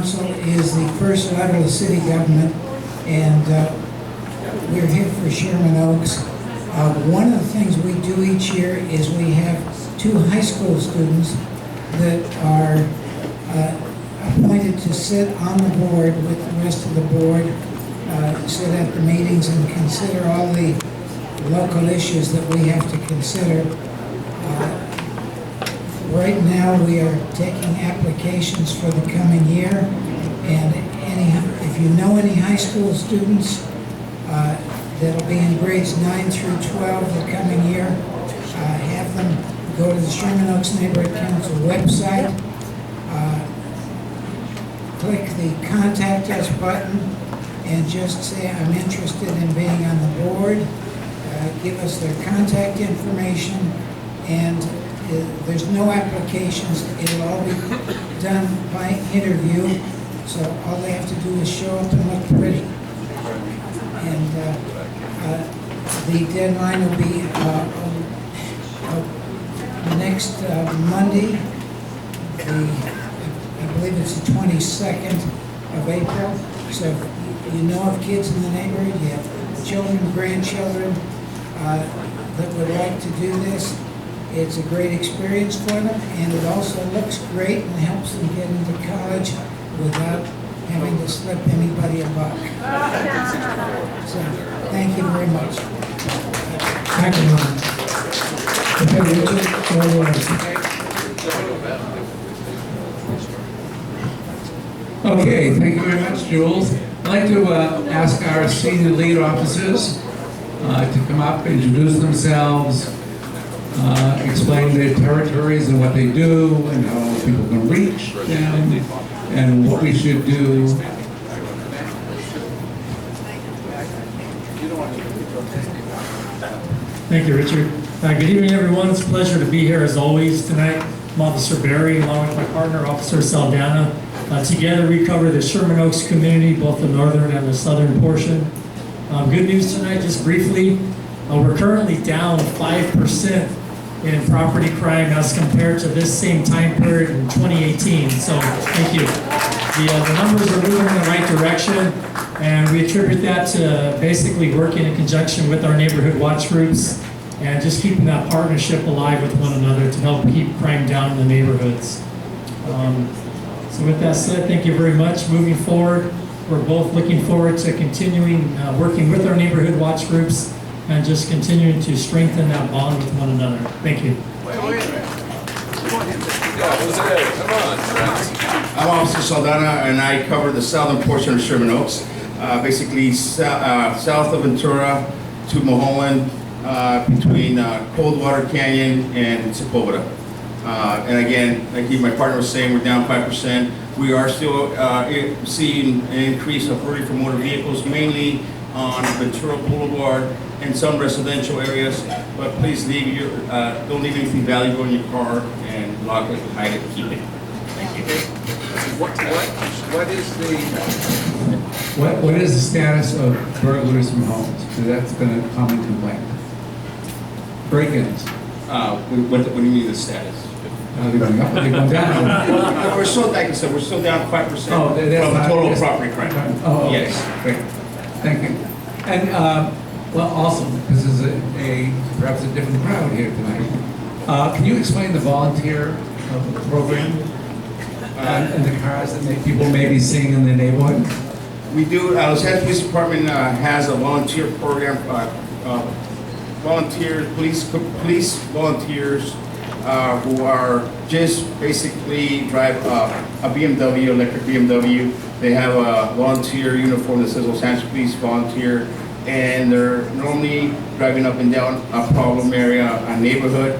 Council is the first level of city government, and we're here for Sherman Oaks. One of the things we do each year is we have 2 high school students that are appointed to sit on the board with the rest of the board, sit at the meetings and consider all the local issues that we have to consider. Right now, we are taking applications for the coming year, and if you know any high school students that'll be in grades 9 through 12 the coming year, have them go to the Sherman Oaks Neighborhood Council website, click the Contact Us button, and just say, I'm interested in being on the board. Give us their contact information, and there's no applications. It'll all be done by interview, so all they have to do is show up and look pretty. And the deadline will be next Monday, I believe it's the 22nd of April. So if you know of kids in the neighborhood, you have children, grandchildren that would like to do this, it's a great experience for them, and it also looks great and helps them get into college without having to slip anybody a buck. So, thank you very much. Thank you, Ron. Okay, Richard, all yours. Okay, thank you very much, Jules. I'd like to ask our senior lead officers to come up, introduce themselves, explain their territories and what they do, and how people can reach them, and what we should do. Thank you, Richard. Good evening, everyone. It's a pleasure to be here as always tonight. I'm Officer Barry, along with my partner, Officer Saldana. Together, we cover the Sherman Oaks community, both the northern and the southern portion. Good news tonight, just briefly. We're currently down 5% in property crime as compared to this same time period in 2018. So, thank you. The numbers are moving in the right direction, and we attribute that to basically working in conjunction with our neighborhood watch groups and just keeping that partnership alive with one another to help keep crime down in the neighborhoods. So with that said, thank you very much. Moving forward, we're both looking forward to continuing working with our neighborhood watch groups and just continuing to strengthen that bond with one another. Thank you. Wait a minute. Come on, Jose, come on, friends. I'm Officer Saldana, and I cover the southern portion of Sherman Oaks, basically south of Ventura to Mulholland, between Coldwater Canyon and Sepulveda. And again, like my partner was saying, we're down 5%. We are still seeing an increase of hurry for motor vehicles, mainly on Ventura Boulevard and some residential areas. But please don't leave anything valuable in your car, and lock it, hide it, keep it. Thank you. What What is the status of burglaries from homes? Because that's been a common complaint. Break-ins. What do you mean the status? Are they going up or are they going down? We're still, like I said, we're still down 5% Oh, from that's the not- total that's- property crime. Oh, okay. Yes. Great. Thank you. And, well, also, this is perhaps a different crowd here tonight. Can you explain the volunteer program and the cars that people may be seeing in the neighborhood? We do, Los Angeles Police Department has a volunteer program, police volunteers who are just basically drive a BMW, electric BMW. They have a volunteer uniform that says Los Angeles Police Volunteer, and they're normally driving up and down a problem area, a neighborhood.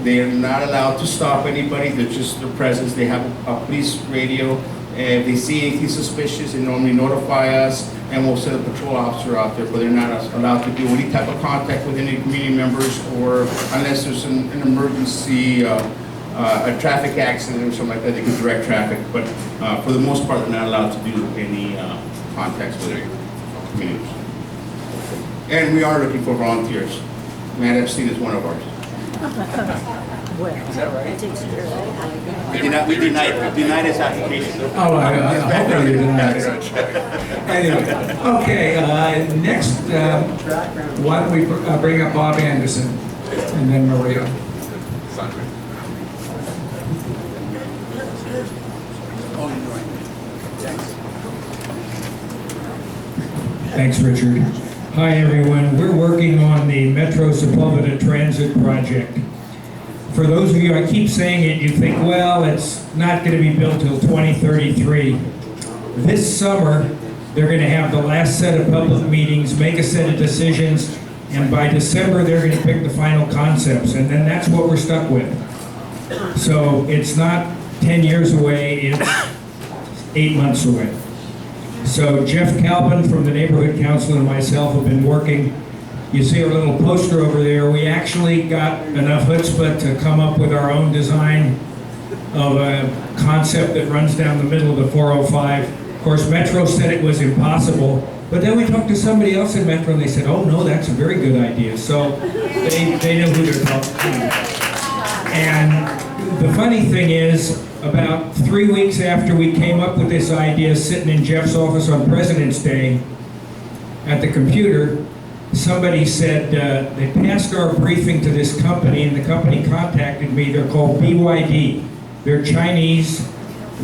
They are not allowed to stop anybody. They're just their presence. They have a police radio. And if they see anything suspicious, they normally notify us, and we'll send a patrol officer out there, but they're not allowed to do any type of contact with any community members, or unless there's an emergency, a traffic accident or something like that, they can direct traffic. But for the most part, they're not allowed to do any contacts with their communities. And we are looking for volunteers. Matt Epstein is one of ours. Is that right? We denied his application. Oh, I hope that you denied it. Anyway, okay, next, why don't we bring up Bob Anderson and then Maria. Thanks, Richard. Hi, everyone. We're working on the Metro Sepulveda Transit Project. For those of you, I keep saying it, you think, well, it's not going to be built till 2033. This summer, they're going to have the last set of public meetings, make a set of decisions, and by December, they're going to pick the final concepts, and then that's what we're stuck with. So it's not 10 years away, it's 8 months away. So Jeff Calvin from the Neighborhood Council and myself have been working. You see our little poster over there. We actually got enough chutzpah to come up with our own design of a concept that runs down the middle of the 405. Of course, Metro said it was impossible, but then we talked to somebody else in Metro and they said, oh no, that's a very good idea. So they know who they're talking to. And the funny thing is, about 3 weeks after we came up with this idea, sitting in Jeff's office on President's Day at the computer, somebody said they passed our briefing to this company, and the company contacted me. They're called BYD. They're Chinese.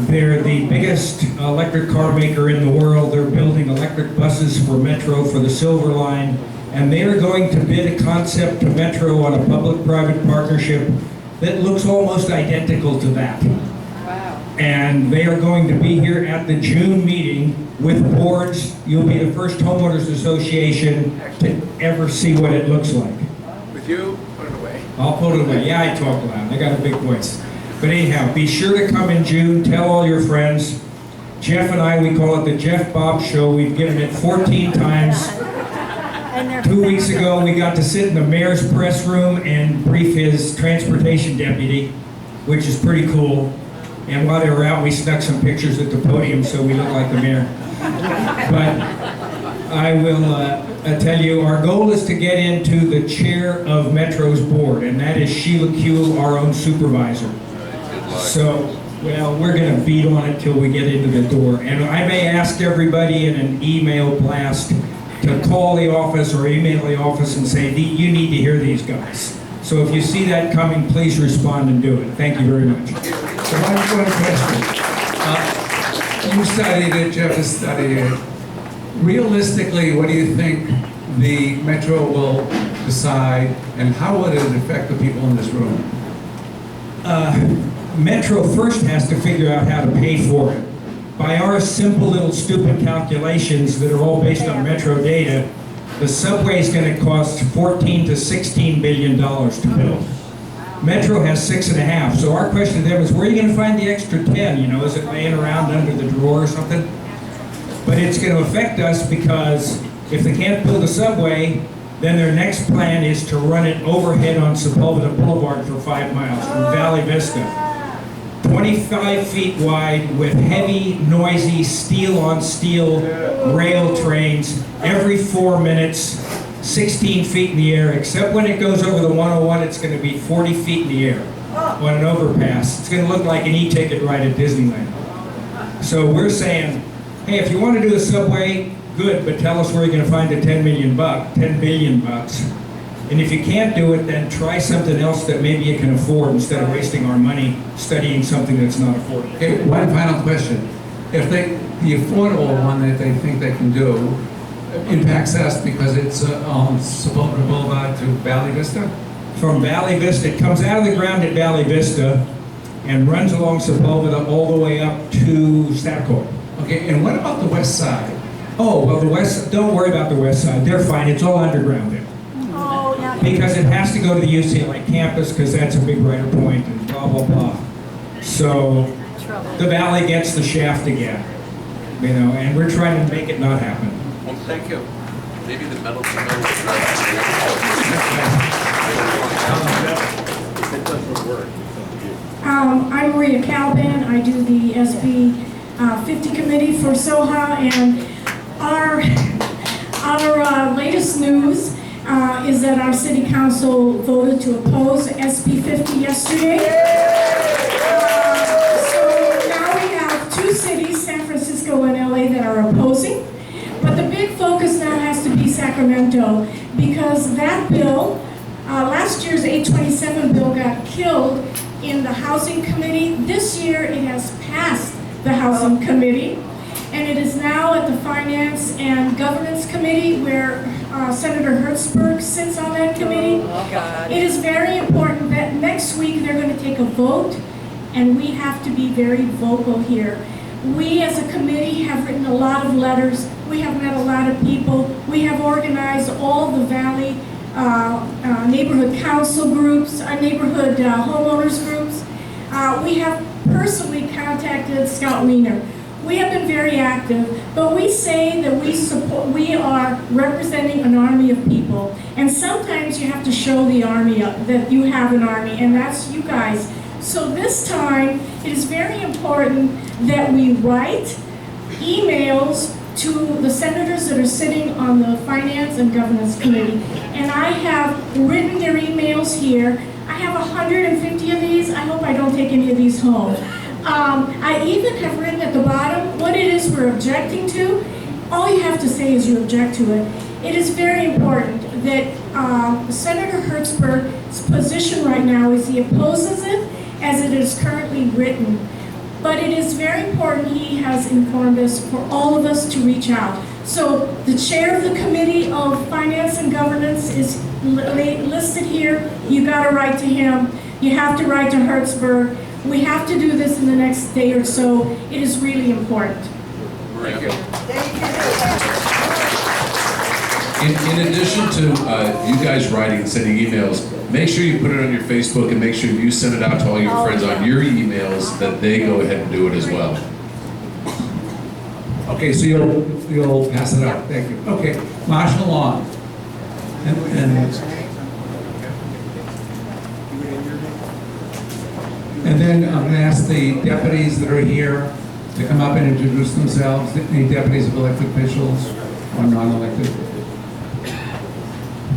They're the biggest electric car maker in the world. They're building electric buses for Metro, for the Silver Line, and they are going to bid a concept to Metro on a public-private partnership that looks almost identical to that. And they are going to be here at the June meeting with boards. You'll be the first homeowners association to ever see what it looks like. With you, put it away. I'll put it away. Yeah, I talk loud. I got a big voice. But anyhow, be sure to come in June. Tell all your friends. Jeff and I, we call it the Jeff Bob Show. We've given it 14 times. 2 weeks ago, we got to sit in the mayor's press room and brief his transportation deputy, which is pretty cool. And while they were out, we snuck some pictures at the podium so we look like the mayor. But I will tell you, our goal is to get into the chair of Metro's board, and that is Sheila Kuehl, our own supervisor. So, well, we're going to beat on it till we get into the door. And I may ask everybody in an email blast to call the office or email the office and say, you need to hear these guys. So if you see that coming, please respond and do it. Thank you very much. So one question. You studied it, Jeff has studied it. Realistically, what do you think the Metro will decide, and how would it affect the people in this room? Metro first has to figure out how to pay for it. By our simple little stupid calculations that are all based on Metro data, the subway is going to cost $14 to $16 billion to build. Metro has 6.5, so our question to them is, where are you going to find the extra 10? You know, is it laying around under the drawer or something? But it's going to affect us because if they can't build a subway, then their next plan is to run it overhead on Sepulveda Boulevard for 5 miles from Valley Vista. 25 feet wide with heavy, noisy, steel-on-steel rail trains every 4 minutes, 16 feet in the air, except when it goes over the 101, it's going to be 40 feet in the air on an overpass. It's going to look like an e-ticket ride at Disneyland. So we're saying, hey, if you want to do a subway, good, but tell us where you're going to find the $10 billion bucks. And if you can't do it, then try something else that maybe you can afford instead of wasting our money studying something that's not affordable. Okay, one final question. If the affordable one that they think they can do impacts us because it's on Sepulveda Boulevard to Valley Vista? From Valley Vista, it comes out of the ground at Valley Vista and runs along Sepulveda all the way up to Stadcourt. Okay, and what about the west side? Oh, well, the west, don't worry about the west side. They're fine. It's all underground there. Because it has to go to the UCLA campus because that's a big writer point and blah, blah, blah. So the valley gets the shaft again, you know, and we're trying to make it not happen. Well, thank you. Maybe the metal I'm Maria Calvin. I do the SB 50 committee for SOHA, and our latest news is that our city council voted to oppose SB 50 yesterday. So now we have two cities, San Francisco and LA, that are opposing. But the big focus now has to be Sacramento, because that bill, last year's 827 bill got killed in the Housing Committee. This year it has passed the Housing Committee, and it is now at the Finance and Governance Committee, where Senator Hertzberg sits on that committee. It is very important that next week they're going to take a vote, and we have to be very vocal here. We as a committee have written a lot of letters. We have met a lot of people. We have organized all the Valley neighborhood council groups, neighborhood homeowners groups. We have personally contacted Scout Wiener. We have been very active, but we say that we are representing an army of people. And sometimes you have to show the army that you have an army, and that's you guys. So this time, it is very important that we write emails to the senators that are sitting on the Finance and Governance Committee. And I have written their emails here. I have 150 of these. I hope I don't take any of these home. I even have written at the bottom what it is we're objecting to. All you have to say is you object to it. It is very important that Senator Hertzberg's position right now is he opposes it as it is currently written. But it is very important, he has informed us, for all of us to reach out. So the chair of the Committee of Finance and Governance is listed here. You got to write to him. You have to write to Hertzberg. We have to do this in the next day or so. It is really important. Thank you. In addition to you guys writing and sending emails, make sure you put it on your Facebook and make sure you send it out to all your friends on your emails that they go ahead and do it as well. Okay, so you'll pass it out. Thank you. Okay, marshal lawn. And then I'm going to ask the deputies that are here to come up and introduce themselves. Any deputies of elected officials or non-elected?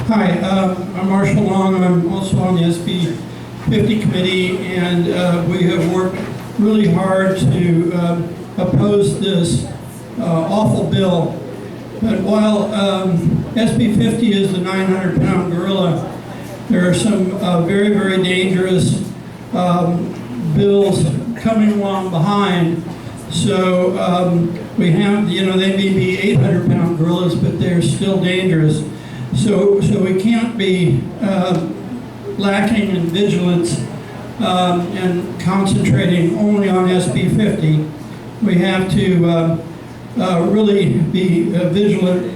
Hi, I'm Marshall Long. I'm also on the SB 50 committee, and we have worked really hard to oppose this awful bill. But while SB 50 is the 900-pound gorilla, there are some very, very dangerous bills coming along behind. So we have, they may be 800-pound gorillas, but they're still dangerous. So we can't be lacking in vigilance and concentrating only on SB 50. We have to really be vigilant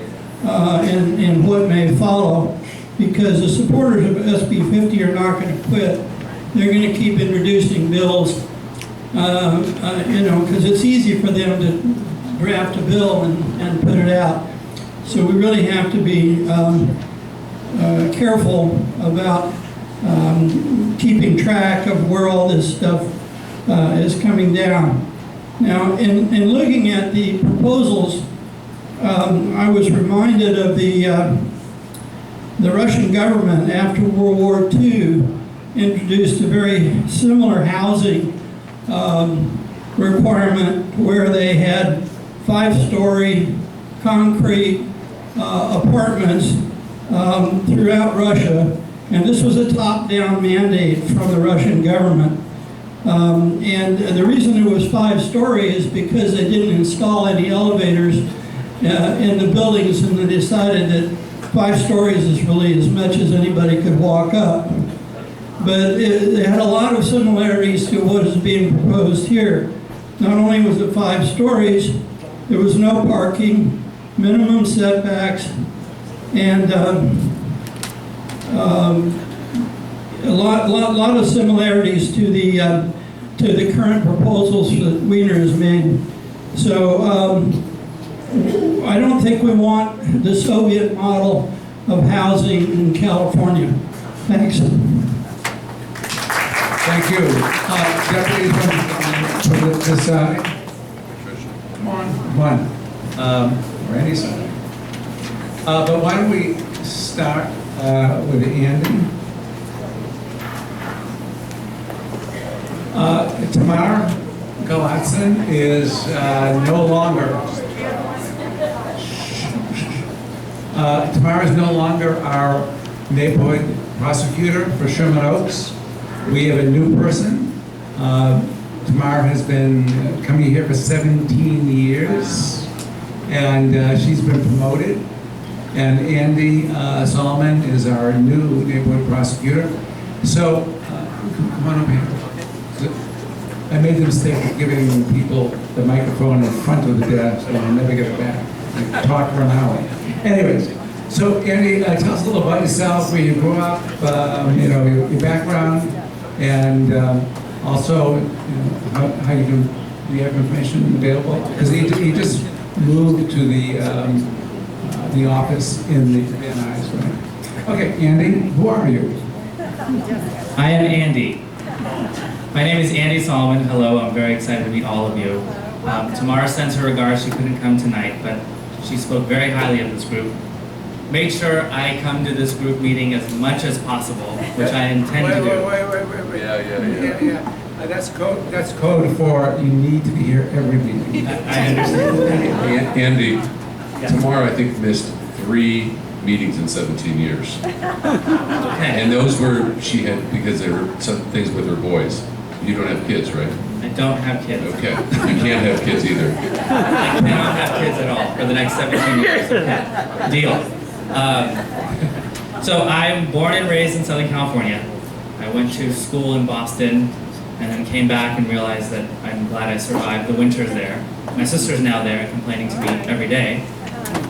in what may follow, because the supporters of SB 50 are not going to quit. They're going to keep introducing bills, because it's easy for them to draft a bill and put it out. So we really have to be careful about keeping track of where all this stuff is coming down. Now, in looking at the proposals, I was reminded of the Russian government after World War II introduced a very similar housing requirement where they had 5-story concrete apartments throughout Russia, and this was a top-down mandate from the Russian government. And the reason it was 5-story is because they didn't install any elevators in the buildings, and they decided that 5 stories is really as much as anybody could walk up. But it had a lot of similarities to what is being proposed here. Not only was it 5 stories, there was no parking, minimum setbacks, and a lot of similarities to the current proposals that Wiener has made. So I don't think we want the Soviet model of housing in California. Thanks. Thank you. Deputy from this side. Come on. Or any side. But why don't we start with Andy. Tamar Galatson is no longer. Tamar is no longer our neighborhood prosecutor for Sherman Oaks. We have a new person. Tamar has been coming here for 17 years, and she's been promoted. And Andy Solomon is our new neighborhood prosecutor. So, come on up here. I made the mistake of giving people the microphone in front of the desk, and I'll never get it back. I talk for an hour. Anyways, so Andy, tell us a little about yourself, where you grew up, you know, your background, and also, you know, how you do you have information available? Because he just moved to the office in the Van Nuys, right? Okay, Andy, who are you? I am Andy. My name is Andy Solomon. Hello, I'm very excited to meet all of you. Tamara sends her regards. She couldn't come tonight, but she spoke very highly of this group. Made sure I come to this group meeting as much as possible, which I intend to do. Wait. Yeah. That's code for you need to be here every meeting. I understand. Andy, tomorrow I think missed 3 meetings in 17 years. Okay. And those were, she had, because there were some things with her boys. You don't have kids, right? I don't have kids. Okay. You can't have kids either. I cannot have kids at all for the next 17 years. Okay. Deal. So I'm born and raised in Southern California. I went to school in Boston and then came back and realized that I'm glad I survived the winters there. My sister's now there complaining to me every day.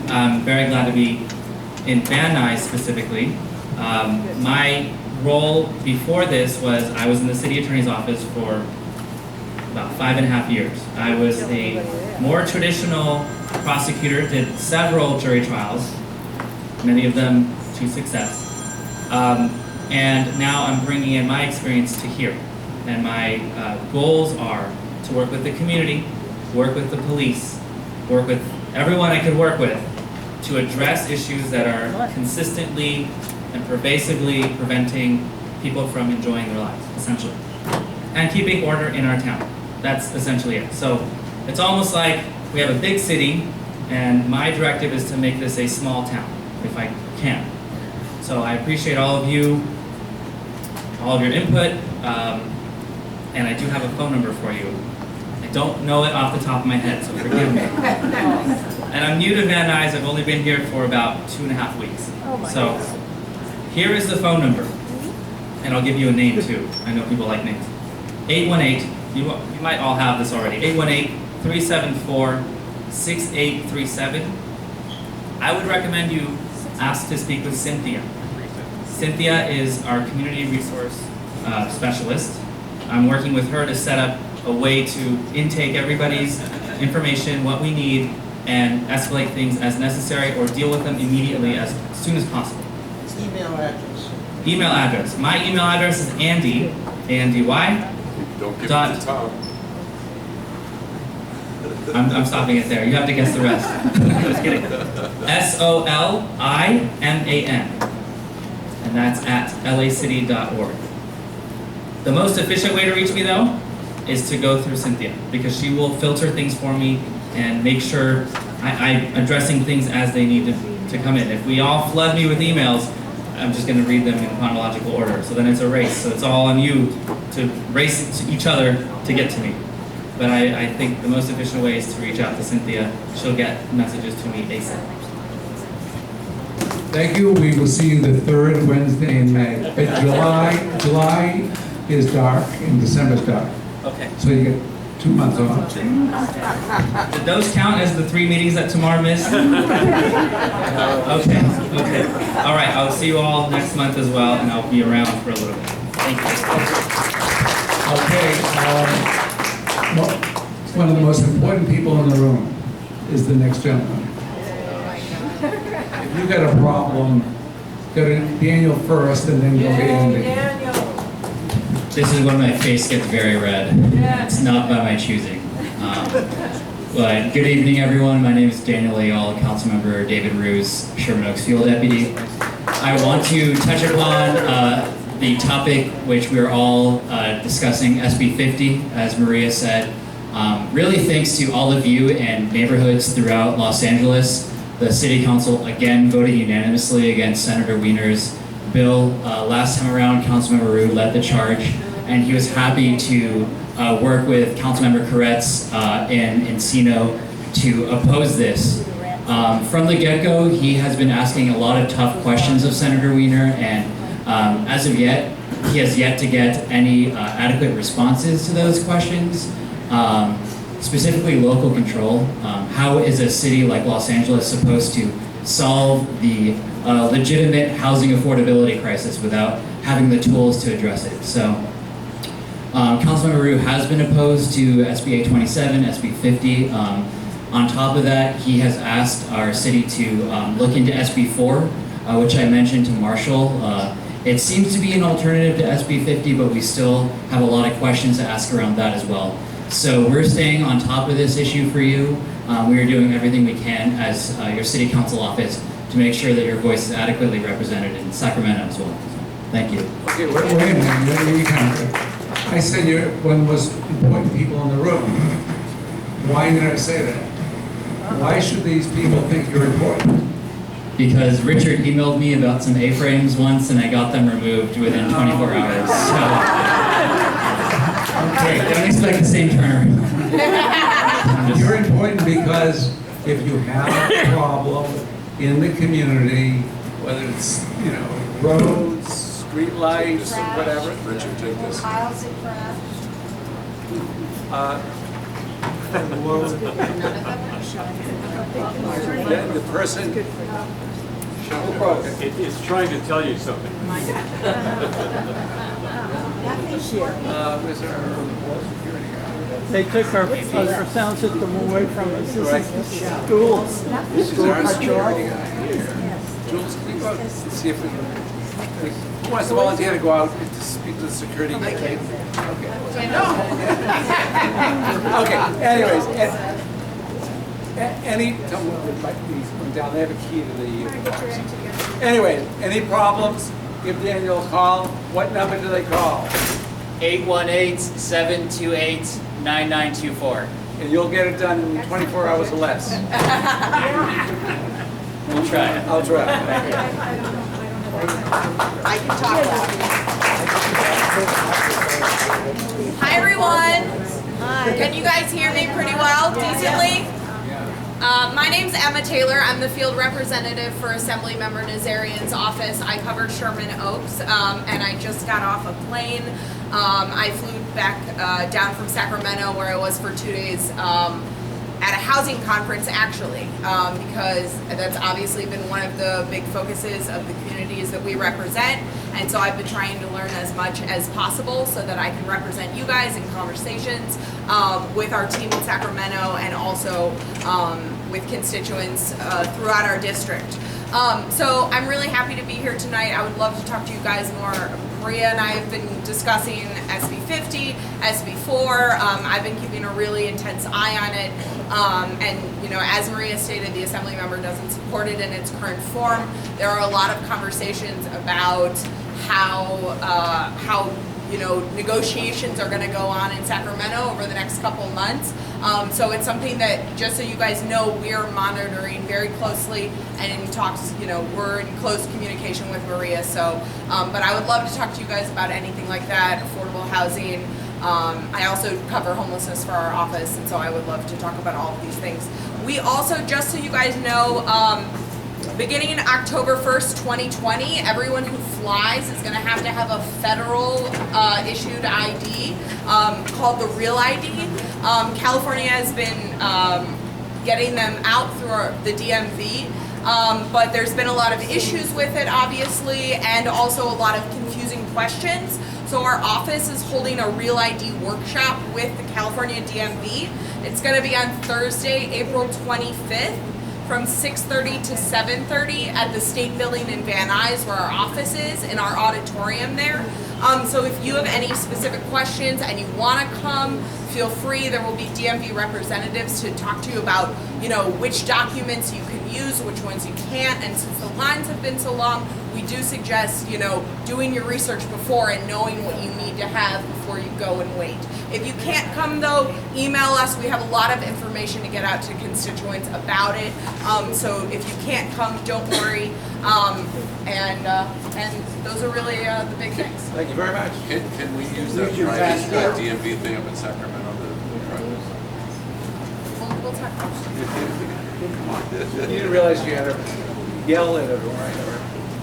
I'm very glad to be in Van Nuys specifically. My role before this was I was in the city attorney's office for about 5.5 years. I was a more traditional prosecutor, did several jury trials, many of them to success. And now I'm bringing in my experience to here. And my goals are to work with the community, work with the police, work with everyone I could work with to address issues that are consistently and pervasively preventing people from enjoying their lives, essentially. And keeping order in our town. That's essentially it. So it's almost like we have a big city, and my directive is to make this a small town, if I can. So I appreciate all of you, all of your input, and I do have a phone number for you. I don't know it off the top of my head, so forgive me. And I'm new to Van Nuys. I've only been here for about 2.5 weeks. So here is the phone number, and I'll give you a name too. I know people like names. 818, you might all have this already, 818-374-6837. I would recommend you ask to speak with Cynthia. Cynthia is our community resource specialist. I'm working with her to set up a way to intake everybody's information, what we need, and escalate things as necessary or deal with them immediately as soon as possible. Email address. Email address. My email address is Andy, A-N-D-Y. Don't give Dot. it to Tom. I'm stopping it there. You have to guess the rest. Just kidding. SOLIMAN. And that's at lacity.org. The most efficient way to reach me, though, is to go through Cynthia, because she will filter things for me and make sure I'm addressing things as they need to come in. If we all flood me with emails, I'm just going to read them in chronological order. So then it's a race. So it's all on you to race to each other to get to me. But I think the most efficient way is to reach out to Cynthia. She'll get messages to me ASAP. Thank you. We will see you the 3rd Wednesday in May. But July is dark and December is dark. Okay. So you get 2 months off. Did those count as the 3 meetings that Tamar missed? Okay. All right, I'll see you all next month as well, and I'll be around for a little bit. Thank you. Okay. Well, one of the most important people in the room is the next gentleman. If you got a problem, go to Daniel first and then go to Andy. This is when my face gets very red. It's not by my choosing. But good evening, everyone. My name is Daniel Ayala, Councilmember David Ruse, Sherman Oaks Fuel Deputy. I want to touch upon the topic which we are all discussing, SB 50, as Maria said. Really thanks to all of you and neighborhoods throughout Los Angeles. The City Council again voted unanimously against Senator Wiener's bill. Last time around, Councilmember Rue led the charge, and he was happy to work with Councilmember Koretz in Encino to oppose this. From the get-go, he has been asking a lot of tough questions of Senator Wiener, and as of yet, he has yet to get any adequate responses to those questions. Specifically local control. How is a city like Los Angeles supposed to solve the legitimate housing affordability crisis without having the tools to address it? So, Councilmember Rue has been opposed to SB 827, SB 50. On top of that, he has asked our city to look into SB 4, which I mentioned to Marshall. It seems to be an alternative to SB 50, but we still have a lot of questions to ask around that as well. So we're staying on top of this issue for you. We are doing everything we can as your city council office to make sure that your voice is adequately represented in Sacramento as well. So, thank you. Okay, wait a minute. I said you're one of the most important people in the room. Why did I say that? Why should these people think you're important? Because Richard emailed me about some A-frames once and I got them removed within 24 hours. So. Okay, don't expect the same turnaround. You're important because if you have a problem in the community, whether it's, roads, street lights, or whatever. Richard, take this. Then the person it's trying to tell you something. They took our sound system away from us. This is the school. This is our security guy here. Jules, can you go out and see if we who wants to volunteer to go out to speak to the security guy? Okay. Okay, anyways. Tell me what might be down. They have a key to the Anyway, any problems? Give Daniel a call. What number do they call? 818-728-9924. And you'll get it done in 24 hours or less. We'll try it. I'll try. I can talk about it. Hi, everyone. Hi. Can you guys hear me pretty well, decently? My name's Emma Taylor. I'm the field representative for Assemblymember Nazarian's office. I cover Sherman Oaks, and I just got off a plane. I flew back down from Sacramento, where I was for 2 days at a housing conference, actually, because that's obviously been one of the big focuses of the communities that we represent. And so I've been trying to learn as much as possible so that I can represent you guys in conversations with our team in Sacramento and also with constituents throughout our district. So I'm really happy to be here tonight. I would love to talk to you guys more. Maria and I have been discussing SB 50, SB 4. I've been keeping a really intense eye on it. And, you know, as Maria stated, the Assembly member doesn't support it in its current form. There are a lot of conversations about how you know, negotiations are going to go on in Sacramento over the next couple months. So it's something that, just so you guys know, we're monitoring very closely and in talks, you know, we're in close communication with Maria. So, but I would love to talk to you guys about anything like that, affordable housing. I also cover homelessness for our office, and so I would love to talk about all of these things. We also, just so you guys know, beginning October 1st, 2020, everyone who flies is going to have a federal issued ID called the Real ID. California has been getting them out through the DMV, but there's been a lot of issues with it, obviously, and also a lot of confusing questions. So our office is holding a Real ID workshop with the California DMV. It's going to be on Thursday, April 25th. From 6:30 to 7:30 at the State Building in Van Nuys, where our office is, in our auditorium there. So if you have any specific questions and you want to come, feel free. There will be DMV representatives to talk to you about, you know, which documents you can use, which ones you can't. And since the lines have been so long, we do suggest, you know, doing your research before and knowing what you need to have before you go and wait. If you can't come though, email us. We have a lot of information to get out to constituents about it. So if you can't come, don't worry. And those are really the big things. Thank you very much. Can we use that private DMV thing up in Sacramento? We'll talk about it. You didn't realize you had to yell at everyone, right?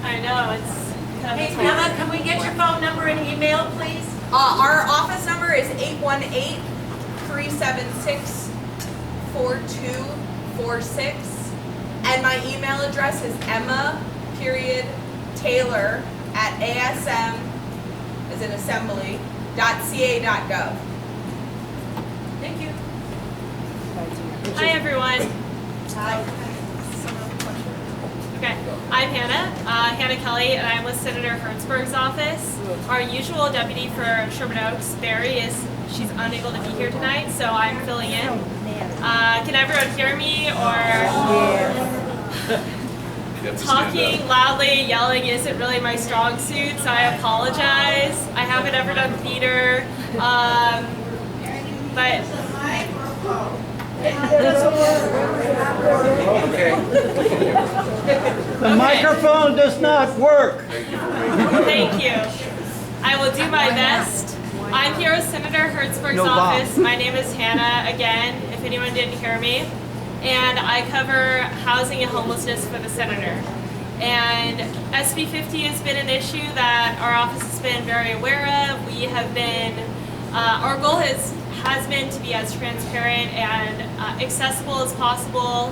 I know, it's kind of Hey, Emma, can we get your phone number and email, please? Our office number is 818-376-4246. And my email address is emma.taylor@asm.ca.gov. Thank you. Hi, everyone. Hi. Okay, I'm Hannah, Hannah Kelly, and I'm with Senator Hertzberg's office. Our usual deputy for Sherman Oaks, Barry, she's unable to be here tonight, so I'm filling in. Can everyone hear me, or talking loudly, yelling isn't really my strong suit, so I apologize. I haven't ever done theater, but Okay. The microphone does not work. thank you. I will do my best. I'm here with Senator Hertzberg's No, Bob. office. My name is Hannah, again, if anyone didn't hear me. And I cover housing and homelessness for the senator. And SB 50 has been an issue that our office has been very aware of. We have been, our goal has been to be as transparent and accessible as possible,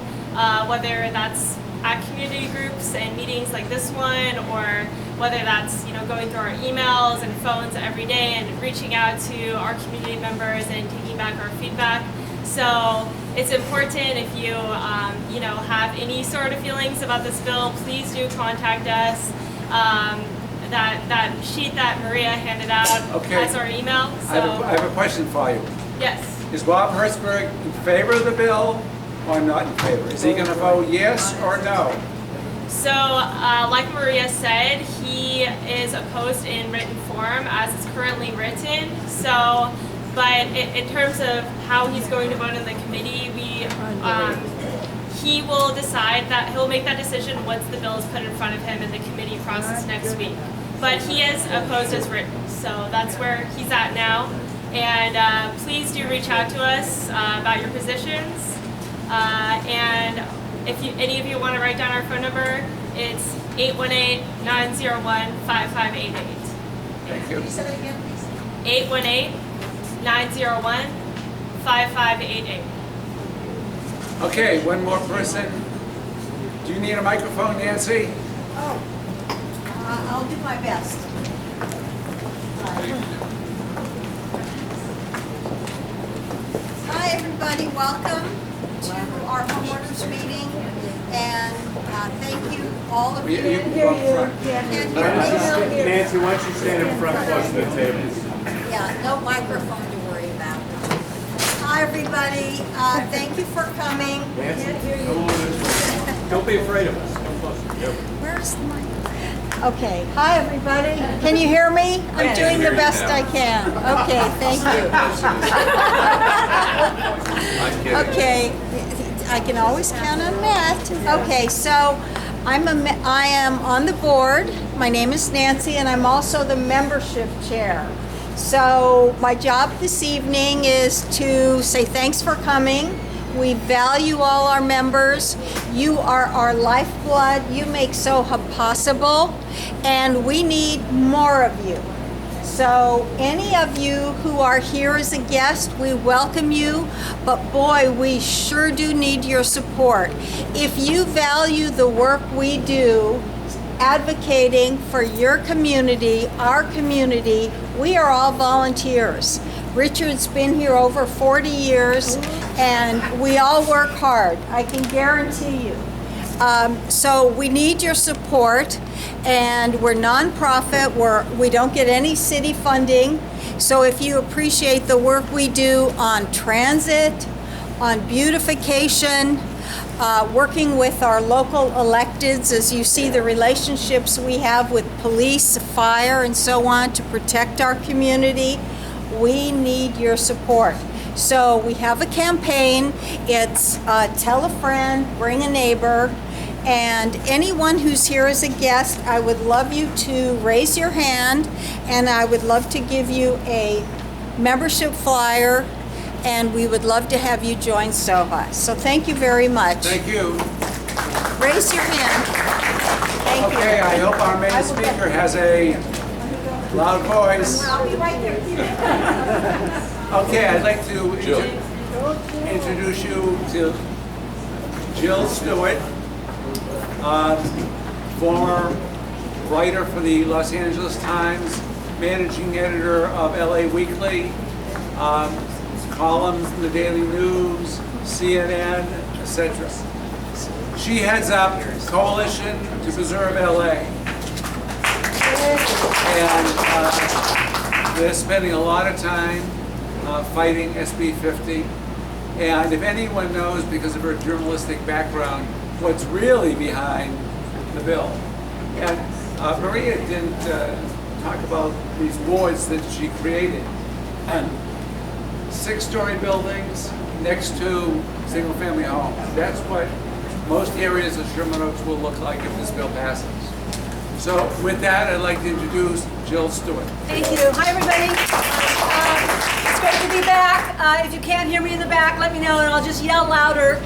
whether that's at community groups and meetings like this one, or whether that's, you know, going through our emails and phones every day and reaching out to our community members and taking back our feedback. So it's important if you, you know, have any sort of feelings about this bill, please do contact us. That sheet that Maria handed out has our email. So I have a question for you. yes. Is Bob Hertzberg in favor of the bill or not in favor? Is he going to vote yes or no? So, like Maria said, he is opposed in written form as it's currently written. So, but in terms of how he's going to vote in the committee, he will decide that he'll make that decision once the bill is put in front of him in the committee process next week. But he is opposed as written, so that's where he's at now. And please do reach out to us about your positions. And if any of you want to write down our phone number, it's 818-901-5588. Thank you. Can you say that again, please? 818-901-5588. Okay, one more person. Do you need a microphone, Nancy? Oh, I'll do my best. Hi, everybody. Welcome to our homeowners meeting, and thank you, all of you. You can go up front. Nancy, why don't you stand in front close to the table? Yeah, no microphone to worry about. Hi, everybody. Thank you for coming. Nancy, don't be afraid of us. Come closer. Where's the mic? Okay. Hi, everybody. Can you hear me? I'm doing the best I can. Okay, thank you. Okay, I can always count on Matt. Okay, so I am on the board. My name is Nancy, and I'm also the membership chair. So my job this evening is to say thanks for coming. We value all our members. You are our lifeblood. You make SOHA possible, and we need more of you. So any of you who are here as a guest, we welcome you, but boy, we sure do need your support. If you value the work we do, advocating for your community, our community, we are all volunteers. Richard's been here over 40 years, and we all work hard, I can guarantee you. So we need your support, and we're nonprofit. We don't get any city funding. So if you appreciate the work we do on transit, on beautification, working with our local electeds, as you see the relationships we have with police, fire, and so on to protect our community, we need your support. So we have a campaign. It's tell a friend, bring a neighbor, and anyone who's here as a guest, I would love you to raise your hand, and I would love to give you a membership flyer, and we would love to have you join SOHA. So thank you very much. Thank you. Raise your hand. Thank you. Okay, I hope our main speaker has a loud voice. I'll be right there. Okay, I'd like to introduce you to Jill Stewart, former writer for the Los Angeles Times, managing editor of LA Weekly, columns in the Daily News, CNN, etc. She heads up Coalition to Preserve LA. And they're spending a lot of time fighting SB 50. And if anyone knows, because of her journalistic background, what's really behind the bill. And Maria didn't talk about these boards that she created. And 6-story buildings next to single-family homes. That's what most areas of Sherman Oaks will look like if this bill passes. So with that, I'd like to introduce Jill Stewart. Thank you. Hi, everybody. It's great to be back. If you can't hear me in the back, let me know, and I'll just yell louder.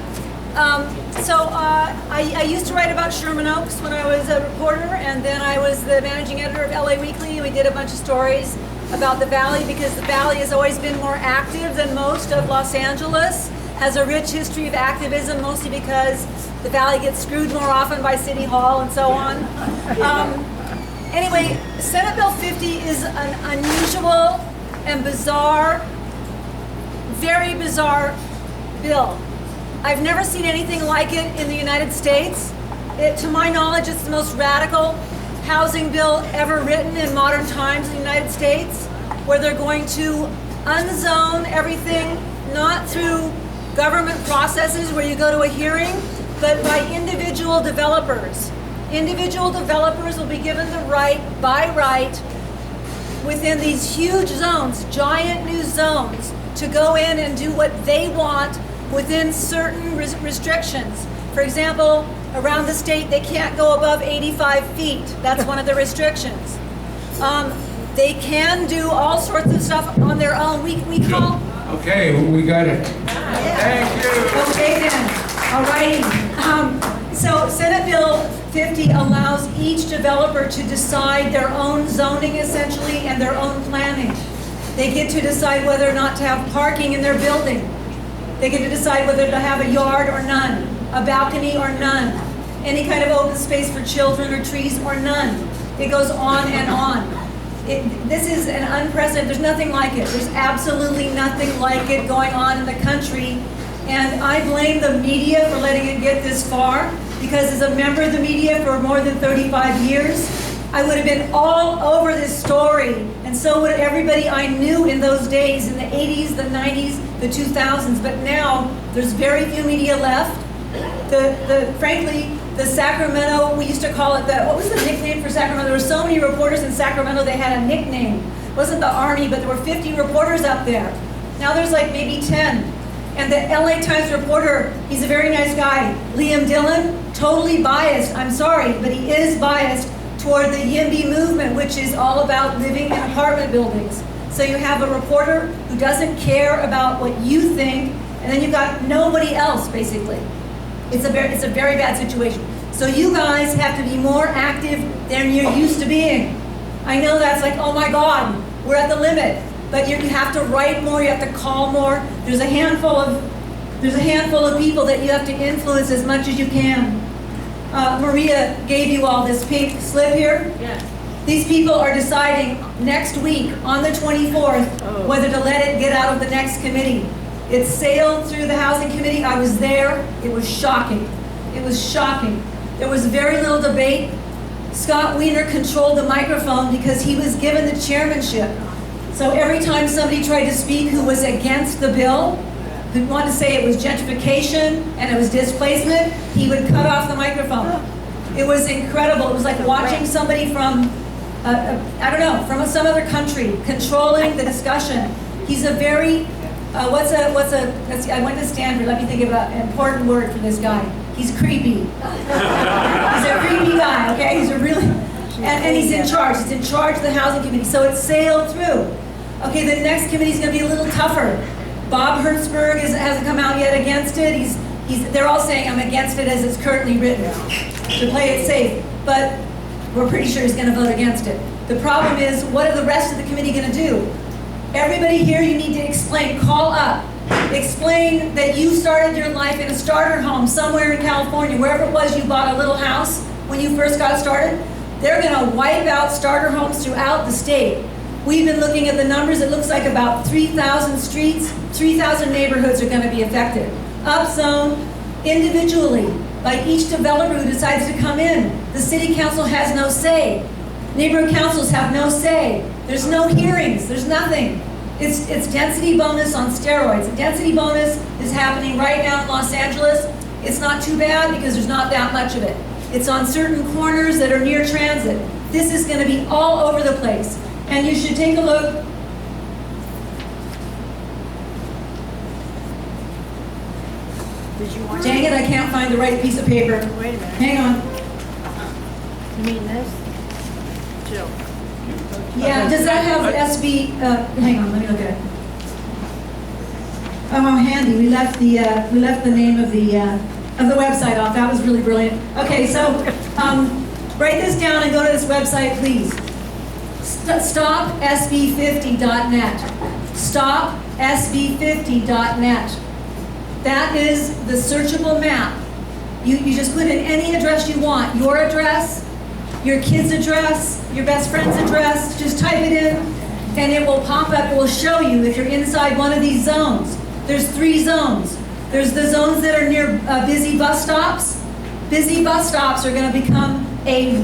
I used to write about Sherman Oaks when I was a reporter, and then I was the managing editor of LA Weekly. We did a bunch of stories about the Valley because the Valley has always been more active than most of Los Angeles, has a rich history of activism, mostly because the Valley gets screwed more often by City Hall and so on. Anyway, Senate Bill 50 is an unusual and bizarre, very bizarre bill. I've never seen anything like it in the United States. To my knowledge, it's the most radical housing bill ever written in modern times in the United States, where they're going to unzone everything, not through government processes where you go to a hearing, but by individual developers. Individual developers will be given the right, by right, within these huge zones, giant new zones, to go in and do what they want within certain restrictions. For example, around the state, they can't go above 85 feet. That's one of the restrictions. They can do all sorts of stuff on their own. We call... Okay, we got it. Thank you. Okay then. All righty. So Senate Bill 50 allows each developer to decide their own zoning, essentially, and their own planning. They get to decide whether or not to have parking in their building. They get to decide whether to have a yard or none, a balcony or none, any kind of open space for children or trees or none. It goes on and on. This is an unprecedented, there's nothing like it. There's absolutely nothing like it going on in the country. And I blame the media for letting it get this far, because as a member of the media for more than 35 years, I would have been all over this story, and so would everybody I knew in those days, in the 80s, the 90s, the 2000s. But now, there's very few media left. Frankly, the Sacramento, we used to call it what was the nickname for Sacramento? There were so many reporters in Sacramento, they had a nickname. It wasn't the Army, but there were 50 reporters up there. Now there's like maybe 10. And the LA Times reporter, he's a very nice guy, Liam Dillon, totally biased, I'm sorry, but he is biased toward the YIMBY movement, which is all about living in apartment buildings. So you have a reporter who doesn't care about what you think, and then you've got nobody else, basically. It's a very bad situation. So you guys have to be more active than you're used to being. I know that's like, oh my God, we're at the limit. But you have to write more, you have to call more. There's a handful of people that you have to influence as much as you can. Maria gave you all this pink slip here. Yes. These people are deciding next week on the 24th whether to let it get out of the next committee. It sailed through the Housing Committee. I was there. It was shocking. It was shocking. There was very little debate. Scott Wiener controlled the microphone because he was given the chairmanship. So every time somebody tried to speak who was against the bill, who wanted to say it was gentrification and it was displacement, he would cut off the microphone. It was incredible. It was like watching somebody from, I don't know, from some other country controlling the discussion. He's a very, I went to Stanford, let me think of an important word for this guy. He's creepy. He's a creepy guy, okay? He's a really, and he's in charge. He's in charge of the housing committee, so it sailed through. Okay, the next committee is going to be a little tougher. Bob Hertzberg hasn't come out yet against it. They're all saying, I'm against it as it's currently written, to play it safe. But we're pretty sure he's going to vote against it. The problem is, what are the rest of the committee going to do? Everybody here, you need to explain. Call up. Explain that you started your life in a starter home somewhere in California, wherever it was you bought a little house when you first got started. They're going to wipe out starter homes throughout the state. We've been looking at the numbers. It looks like about 3,000 streets, 3,000 neighborhoods are going to be affected. Upzone individually by each developer who decides to come in. The city council has no say. Neighborhood councils have no say. There's no hearings. There's nothing. It's density bonus on steroids. The density bonus is happening right now in Los Angeles. It's not too bad because there's not that much of it. It's on certain corners that are near transit. This is going to be all over the place. And you should take a look. Dang it, I can't find the right piece of paper. Wait a minute. Hang on. You mean this? Jill. Yeah, does that have SB, hang on, let me look at it. Oh, how handy, we left the name of the website off. That was really brilliant. Okay, so write this down and go to this website, please. StopSB50.net. StopSB50.net. That is the searchable map. You just put in any address you want. Your address, your kid's address, your best friend's address. Just type it in and it will pop up. It will show you if you're inside one of these zones. There's 3 zones. There's the zones that are near busy bus stops. Busy bus stops are going to become a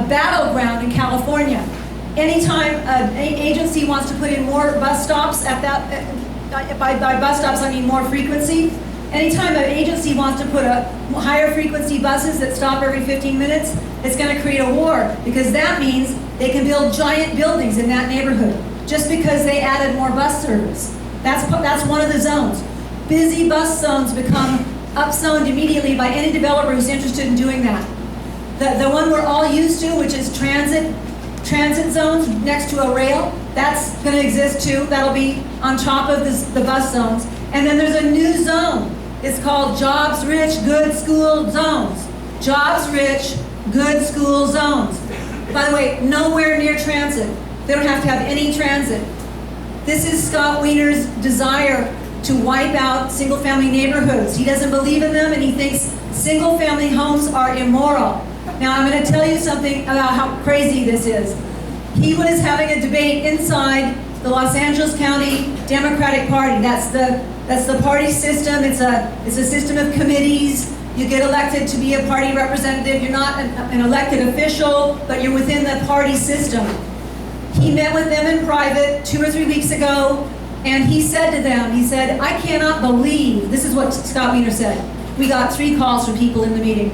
battleground in California. Anytime an agency wants to put in more bus stops at that, by bus stops I mean more frequency. Anytime an agency wants to put a higher frequency buses that stop every 15 minutes, it's going to create a war because that means they can build giant buildings in that neighborhood just because they added more bus service. That's one of the zones. Busy bus zones become upzoned immediately by any developer who's interested in doing that. The one we're all used to, which is transit zones next to a rail, that's going to exist too. That'll be on top of the bus zones. And then there's a new zone. It's called Jobs Rich Good School Zones. Jobs Rich Good School Zones. By the way, nowhere near transit. They don't have to have any transit. This is Scott Wiener's desire to wipe out single-family neighborhoods. He doesn't believe in them and he thinks single-family homes are immoral. Now I'm going to tell you something about how crazy this is. He was having a debate inside the Los Angeles County Democratic Party. That's the party system. It's a system of committees. You get elected to be a party representative. You're not an elected official, but you're within the party system. He met with them in private 2 or 3 weeks ago, and he said to them, he said, I cannot believe, this is what Scott Wiener said. We got 3 calls from people in the meeting.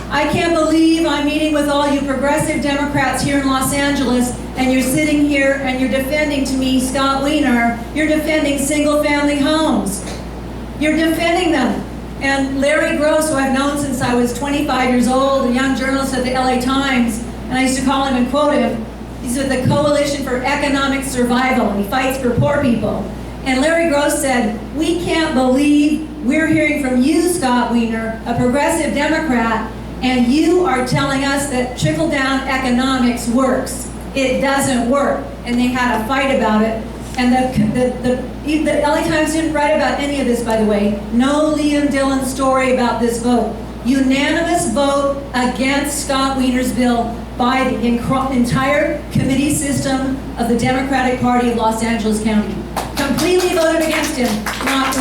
I can't believe I'm meeting with all you progressive Democrats here in Los Angeles, and you're sitting here and you're defending to me, Scott Wiener, you're defending single-family homes. You're defending them. And Larry Gross, who I've known since I was 25 years old, a young journalist at the LA Times, and I used to call him and quote him, he's with the Coalition for Economic Survival. He fights for poor people. And Larry Gross said, we can't believe we're hearing from you, Scott Wiener, a progressive Democrat, and you are telling us that trickle-down economics works. It doesn't work. And they had a fight about it. And the LA Times didn't write about any of this, by the way. No Liam Dillon story about this vote. Unanimous vote against Scott Wiener's bill by the entire committee system of the Democratic Party of Los Angeles County. Completely voted against him. Not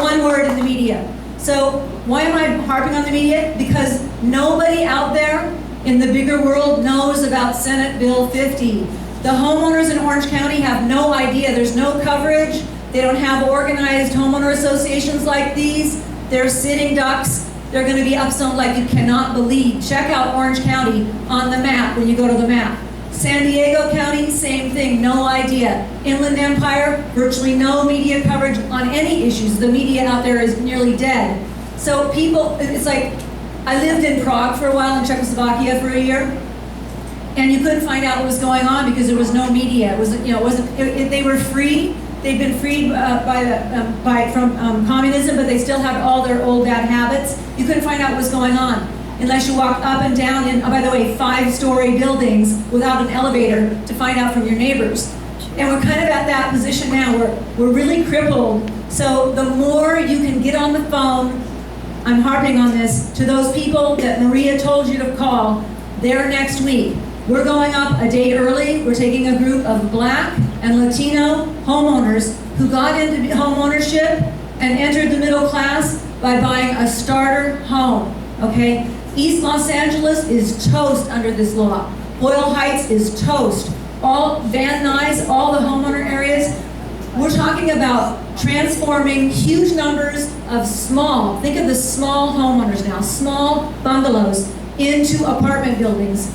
one word in the media. So why am I harping on the media? Because nobody out there in the bigger world knows about Senate Bill 50. The homeowners in Orange County have no idea. There's no coverage. They don't have organized homeowner associations like these. They're sitting ducks. They're going to be upzoned like you cannot believe. Check out Orange County on the map when you go to the map. San Diego County, same thing, no idea. Inland Empire, virtually no media coverage on any issues. The media out there is nearly dead. So people, it's like, I lived in Prague for a while, in Czechoslovakia for a year, and you couldn't find out what was going on because there was no media. It was, they were free. They'd been freed from communism, but they still had all their old bad habits. You couldn't find out what was going on unless you walked up and down in, by the way, 5-story buildings without an elevator to find out from your neighbors. And we're kind of at that position now. We're really crippled. So the more you can get on the phone, I'm harping on this, to those people that Maria told you to call, they're next week. We're going up a day early. We're taking a group of Black and Latino homeowners who got into home ownership and entered the middle class by buying a starter home, okay? East Los Angeles is toast under this law. Boyle Heights is toast. All Van Nuys, all the homeowner areas, we're talking about transforming huge numbers of small, think of the small homeowners now, small bungalows into apartment buildings.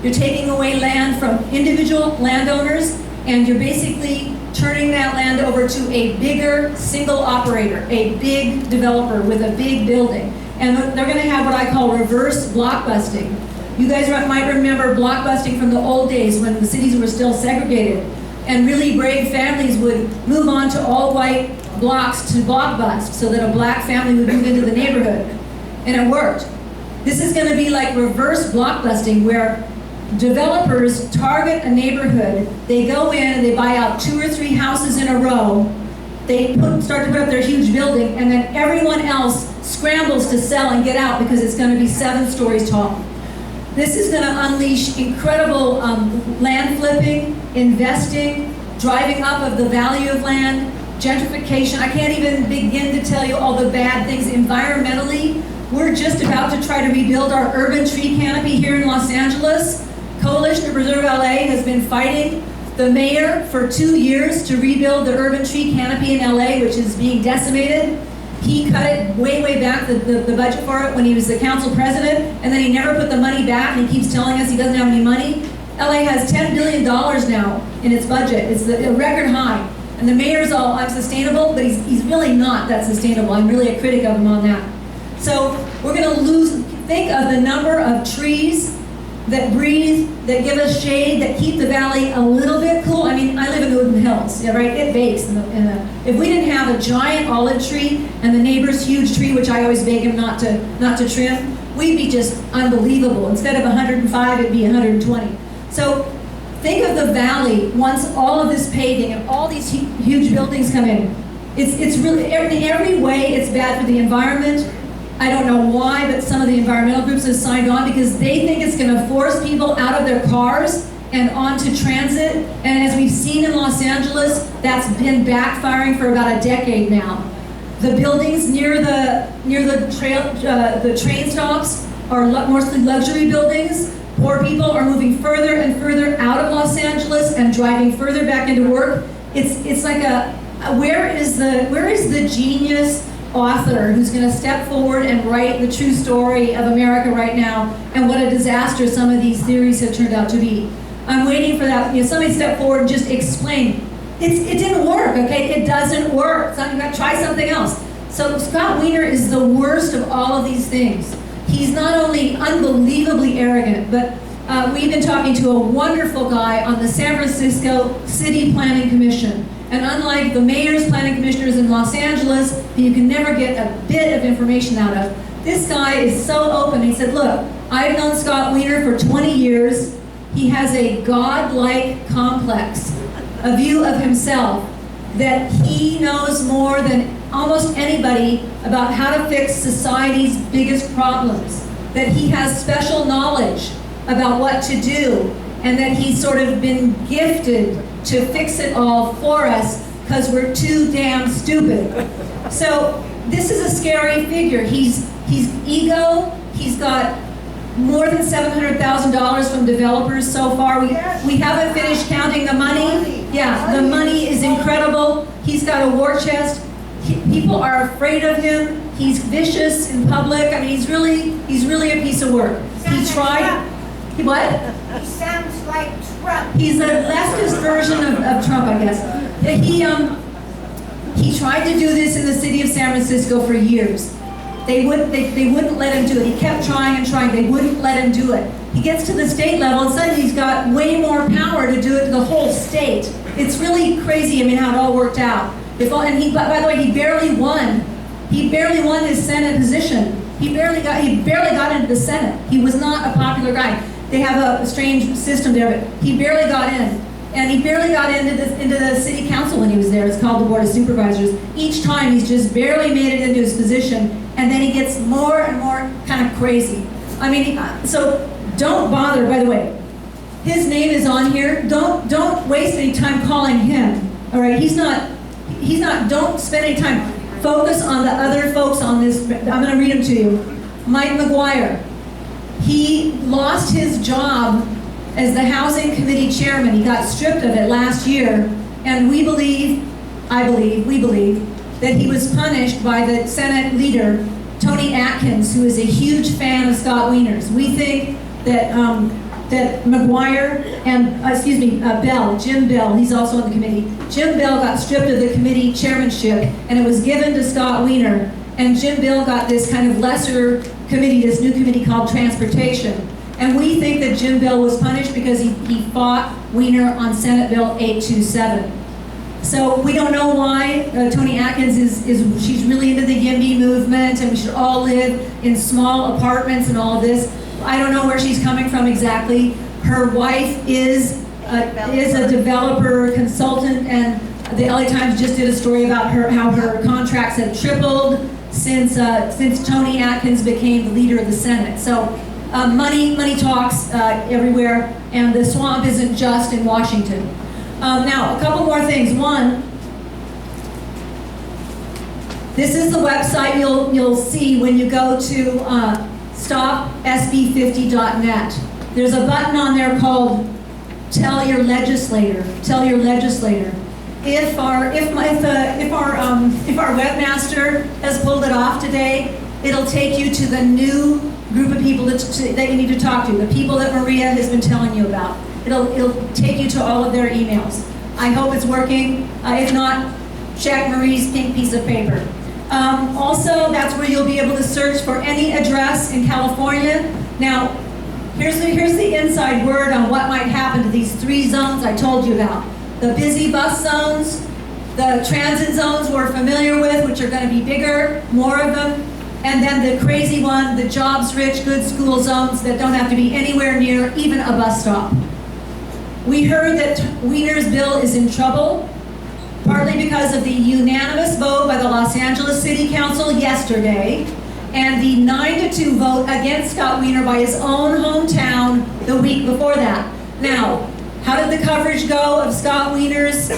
You're taking away land from individual landowners, and you're basically turning that land over to a bigger single operator, a big developer with a big building. And they're going to have what I call reverse blockbusting. You guys might remember blockbusting from the old days when the cities were still segregated, and really brave families would move on to all-white blocks to blockbust so that a black family would move into the neighborhood. And it worked. This is going to be like reverse blockbusting, where developers target a neighborhood, they go in and they buy out 2 or 3 houses in a row, they start to put up their huge building, and then everyone else scrambles to sell and get out because it's going to be 7 stories tall. This is going to unleash incredible land flipping, investing, driving up of the value of land, gentrification. I can't even begin to tell you all the bad things environmentally. We're just about to try to rebuild our urban tree canopy here in Los Angeles. Coalition to Preserve LA has been fighting the mayor for 2 years to rebuild the urban tree canopy in LA, which is being decimated. He cut it way back, the budget for it, when he was the council president, and then he never put the money back, and he keeps telling us he doesn't have any money. LA has $10 billion now in its budget. It's a record high. And the mayor's all, I'm sustainable, but he's really not that sustainable. I'm really a critic of him on that. So we're going to lose, think of the number of trees that breathe, that give us shade, that keep the valley a little bit cool. I mean, I live in the Woodland Hills, yeah, right? It bakes. If we didn't have a giant olive tree and the neighbor's huge tree, which I always beg him not to trim, we'd be just unbelievable. Instead of 105, it'd be 120. So think of the valley once all of this paving and all these huge buildings come in. It's really, in every way, it's bad for the environment. I don't know why, but some of the environmental groups have signed on because they think it's going to force people out of their cars and onto transit. And as we've seen in Los Angeles, that's been backfiring for about a decade now. The buildings near the train stops are mostly luxury buildings. Poor people are moving further and further out of Los Angeles and driving further back into work. It's like where is the genius author who's going to step forward and write the true story of America right now and what a disaster some of these theories have turned out to be? I'm waiting for that. Somebody step forward and just explain. It didn't work, okay? It doesn't work. You've got to try something else. So Scott Wiener is the worst of all of these things. He's not only unbelievably arrogant, but we've been talking to a wonderful guy on the San Francisco City Planning Commission. And unlike the mayor's planning commissioners in Los Angeles, that you can never get a bit of information out of, this guy is so open. He said, look, I've known Scott Wiener for 20 years. He has a godlike complex, a view of himself, that he knows more than almost anybody about how to fix society's biggest problems, that he has special knowledge about what to do, and that he's sort of been gifted to fix it all for us because we're too damn stupid. So this is a scary figure. He's ego. He's got more than $700,000 from developers so far. We haven't finished counting the money. Yeah, the money is incredible. He's got a war chest. People are afraid of him. He's vicious in public. I mean, he's really a piece of work. He tried. What? He sounds like Trump. He's a leftist version of Trump, I guess. He tried to do this in the city of San Francisco for years. They wouldn't let him do it. He kept trying and trying. They wouldn't let him do it. He gets to the state level and suddenly he's got way more power to do it to the whole state. It's really crazy, I mean, how it all worked out. And he, by the way, he barely won. He barely won his Senate position. He barely got into the Senate. He was not a popular guy. They have a strange system there, but he barely got in. And he barely got into the city council when he was there. It's called the Board of Supervisors. Each time he's just barely made it into his position, and then he gets more and more kind of crazy. I mean, so don't bother, by the way. His name is on here. Don't waste any time calling him. All right, don't spend any time. Focus on the other folks on this. I'm going to read them to you. Mike McGuire. He lost his job as the Housing Committee Chairman. He got stripped of it last year, and we believe that he was punished by the Senate leader, Tony Atkins, who is a huge fan of Scott Wiener's. We think that McGuire and, Jim Bell, he's also on the committee. Jim Bell got stripped of the committee chairmanship, and it was given to Scott Wiener, and Jim Bell got this kind of lesser committee, this new committee called Transportation. And we think that Jim Bell was punished because he fought Wiener on Senate Bill 827. So we don't know why. Tony Atkins she's really into the YIMBY movement, and we should all live in small apartments and all of this. I don't know where she's coming from exactly. Her wife is a developer consultant, and the LA Times just did a story about how her contracts have tripled since Tony Atkins became the leader of the Senate. So money talks everywhere, and the swamp isn't just in Washington. Now, a couple more things. One, this is the website you'll see when you go to stopsb50.net. There's a button on there called Tell Your Legislator. Tell Your Legislator. If our webmaster has pulled it off today, it'll take you to the new group of people that you need to talk to, the people that Maria has been telling you about. It'll take you to all of their emails. I hope it's working. If not, check Marie's pink piece of paper. Also, that's where you'll be able to search for any address in California. Now, here's the inside word on what might happen to these 3 zones I told you about. The busy bus zones, the transit zones we're familiar with, which are going to be bigger, more of them, and then the crazy one, the jobs-rich, good school zones that don't have to be anywhere near even a bus stop. We heard that Wiener's bill is in trouble, partly because of the unanimous vote by the Los Angeles City Council yesterday, and the 9-2 vote against Scott Wiener by his own hometown the week before that. Now, how did the coverage go of Scott Wiener's,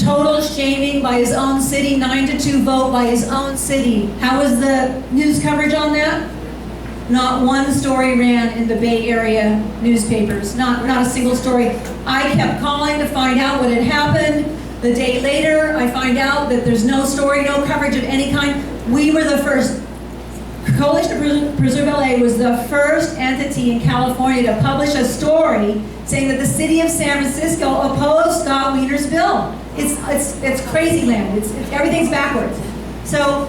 total shaming by his own city, 9-2 vote by his own city? How was the news coverage on that? Not one story ran in the Bay Area newspapers, not a single story. I kept calling to find out what had happened. The day later, I find out that there's no story, no coverage of any kind. We were the first. Coalition to Preserve LA was the first entity in California to publish a story saying that the city of San Francisco opposed Scott Wiener's bill. It's crazy land. Everything's backwards. So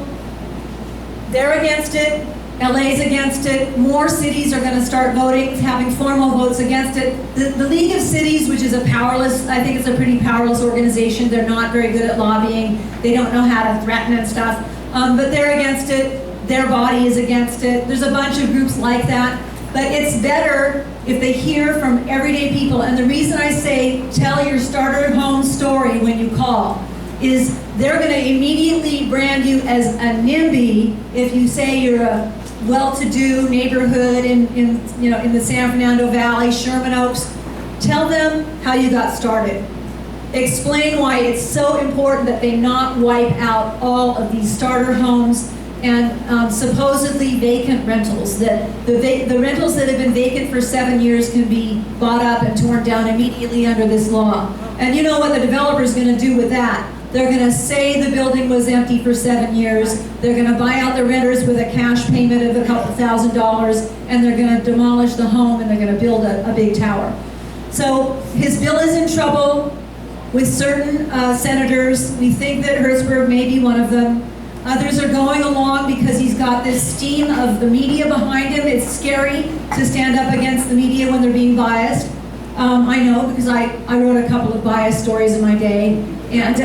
they're against it. LA's against it. More cities are going to start voting, having formal votes against it. The League of Cities, which is I think it's a pretty powerless organization. They're not very good at lobbying. They don't know how to threaten and stuff. But they're against it. Their body is against it. There's a bunch of groups like that. But it's better if they hear from everyday people. And the reason I say tell your starter home story when you call is they're going to immediately brand you as a NIMBY if you say you're a well-to-do neighborhood in the San Fernando Valley, Sherman Oaks. Tell them how you got started. explain why it's so important that they not wipe out all of these starter homes and supposedly vacant rentals, that the rentals that have been vacant for 7 years can be bought up and torn down immediately under this law. And you know what the developer is going to do with that? They're going to say the building was empty for 7 years, they're going to buy out the renters with a cash payment of a couple $1,000s, and they're going to demolish the home and they're going to build a big tower. So his bill is in trouble with certain senators. We think that Hertzberg may be one of them. Others are going along because he's got this steam of the media behind him. It's scary to stand up against the media when they're being biased. I know, because I wrote a couple of biased stories in my day, and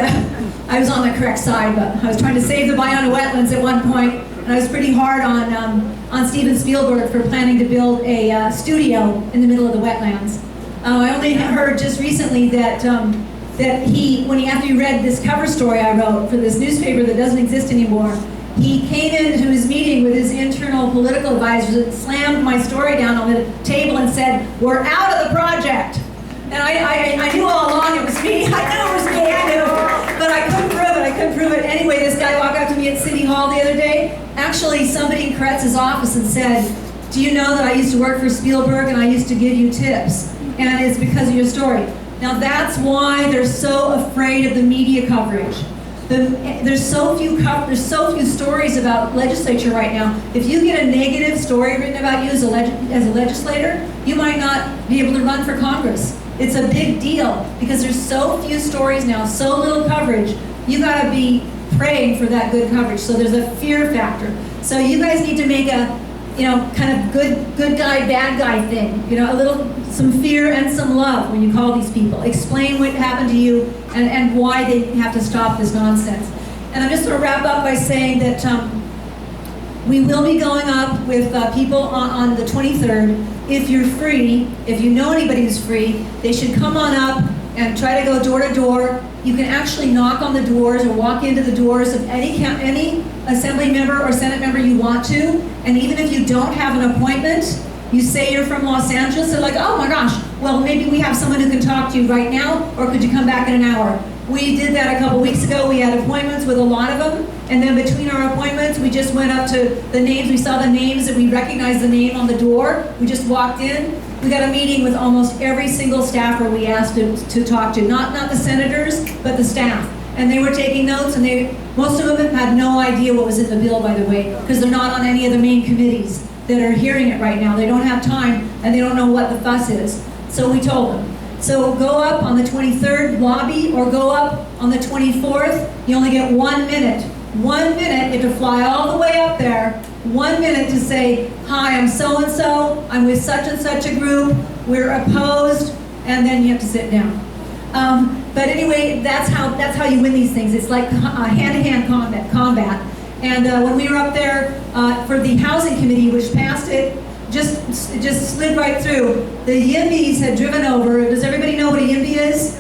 I was on the correct side, but I was trying to save the Bayonne wetlands at one point, and I was pretty hard on Steven Spielberg for planning to build a studio in the middle of the wetlands. I only heard just recently that after he read this cover story I wrote for this newspaper that doesn't exist anymore, he came into his meeting with his internal political advisors and slammed my story down on the table and said, "We're out of the project." And I knew all along it was me. I knew it was me, I knew. But I couldn't prove it. Anyway, this guy walked up to me at City Hall the other day. Actually, somebody in Kretz's office and said, "Do you know that I used to work for Spielberg and I used to give you tips? And it's because of your story." Now that's why they're so afraid of the media coverage. There's so few stories about legislature right now. If you get a negative story written about you as a legislator, you might not be able to run for Congress. It's a big deal because there's so few stories now, so little coverage. You got to be praying for that good coverage. So there's a fear factor. So you guys need to make a, kind of good guy, bad guy thing. Some fear and some love when you call these people. Explain what happened to you and why they have to stop this nonsense. And I'm just going to wrap up by saying that we will be going up with people on the 23rd. If you're free, if you know anybody who's free, they should come on up and try to go door to door. You can actually knock on the doors or walk into the doors of any assembly member or Senate member you want to. And even if you don't have an appointment, you say you're from Los Angeles, they're like, "Oh my gosh, well maybe we have someone who can talk to you right now, or could you come back in an hour?" We did that a couple weeks ago. We had appointments with a lot of them, and then between our appointments, we just went up to the names. We saw the names and we recognized the name on the door. We just walked in. We got a meeting with almost every single staffer we asked to talk to, not the senators, but the staff. And they were taking notes, and most of them had no idea what was in the bill, by the way, because they're not on any of the main committees that are hearing it right now. They don't have time, and they don't know what the fuss is. So we told them. So go up on the 23rd lobby, or go up on the 24th. You only get 1 minute. 1 minute, you have to fly all the way up there. 1 minute to say, "Hi, I'm so-and-so, I'm with such and such a group, we're opposed," and then you have to sit down. But anyway, that's how you win these things. It's like hand-to-hand combat. And when we were up there for the housing committee, which passed it, just slid right through. The YIMBYs had driven over. Does everybody know what a YIMBY is?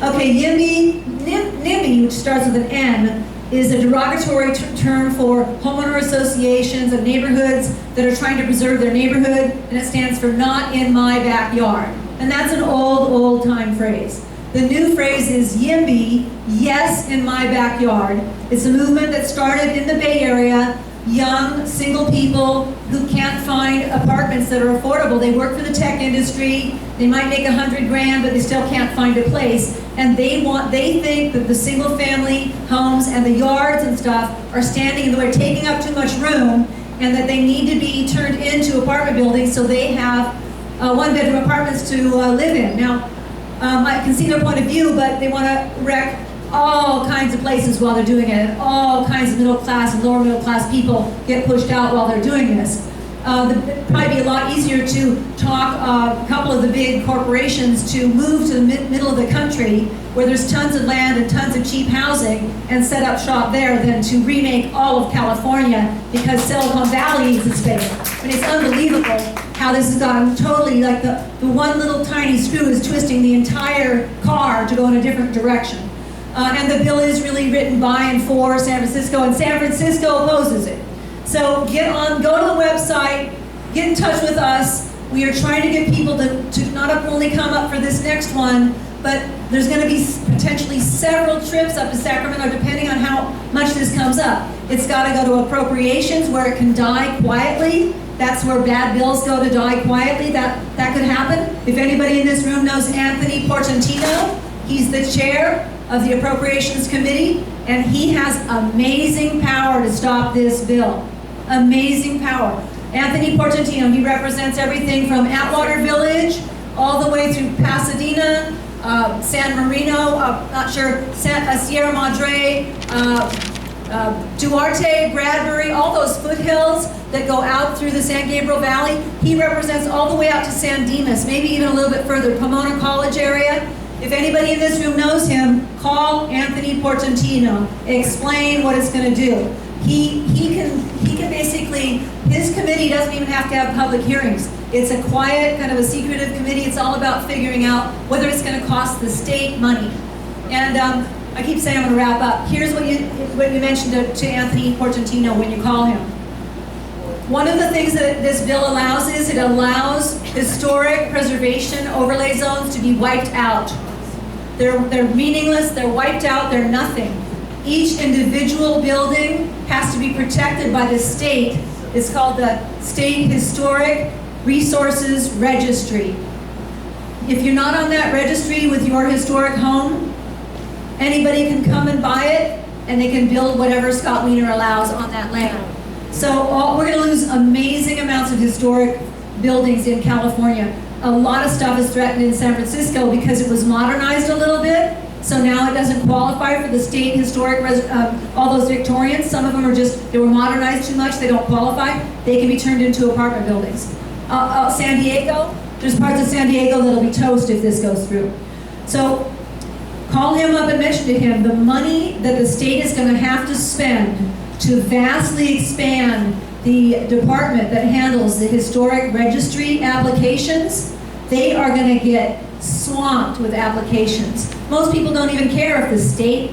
Okay, NIMBY, which starts with an N, is a derogatory term for homeowner associations of neighborhoods that are trying to preserve their neighborhood, and it stands for "not in my backyard." And that's an old time phrase. The new phrase is YIMBY, yes in my backyard. It's a movement that started in the Bay Area. Young, single people who can't find apartments that are affordable. They work for the tech industry, they might make $100 grand, but they still can't find a place. And they think that the single family homes and the yards and stuff are standing in the way, taking up too much room, and that they need to be turned into apartment buildings so they have one-bedroom apartments to live in. Now, I can see their point of view, but they want to wreck all kinds of places while they're doing it, and all kinds of middle class and lower middle class people get pushed out while they're doing this. It'd probably be a lot easier to talk a couple of the big corporations to move to the middle of the country where there's tons of land and tons of cheap housing and set up shop there than to remake all of California because Silicon Valley needs its space. I mean, it's unbelievable how this has gone totally, like the one little tiny screw is twisting the entire car to go in a different direction. And the bill is really written by and for San Francisco, and San Francisco opposes it. So go to the website, get in touch with us. We are trying to get people to not only come up for this next one, but there's going to be potentially several trips up to Sacramento depending on how much this comes up. It's got to go to appropriations where it can die quietly. That's where bad bills go to die quietly. That could happen. If anybody in this room knows Anthony Portantino, he's the chair of the Appropriations Committee, and he has amazing power to stop this bill. Amazing power. Anthony Portantino, he represents everything from Atwater Village all the way through Pasadena, San Marino, not sure, Sierra Madre, Duarte, Bradbury, all those foothills that go out through the San Gabriel Valley. He represents all the way out to San Dimas, maybe even a little bit further, Pomona College area. If anybody in this room knows him, call Anthony Portantino. Explain what it's going to do. He can basically, his committee doesn't even have to have public hearings. It's a quiet, kind of a secretive committee. It's all about figuring out whether it's going to cost the state money. And I keep saying I'm going to wrap up. Here's what you mentioned to Anthony Portantino when you call him. One of the things that this bill allows is it allows historic preservation overlay zones to be wiped out. They're meaningless, they're wiped out, they're nothing. Each individual building has to be protected by the state. It's called the State Historic Resources Registry. If you're not on that registry with your historic home, anybody can come and buy it, and they can build whatever Scott Wiener allows on that land. So we're going to lose amazing amounts of historic buildings in California. A lot of stuff is threatened in San Francisco because it was modernized a little bit. So now it doesn't qualify for the state historic, all those Victorians. Some of them are just, they were modernized too much, they don't qualify. They can be turned into apartment buildings. San Diego, there's parts of San Diego that'll be toast if this goes through. So call him up and mention to him the money that the state is going to have to spend to vastly expand the department that handles the historic registry applications. They are going to get swamped with applications. Most people don't even care if the state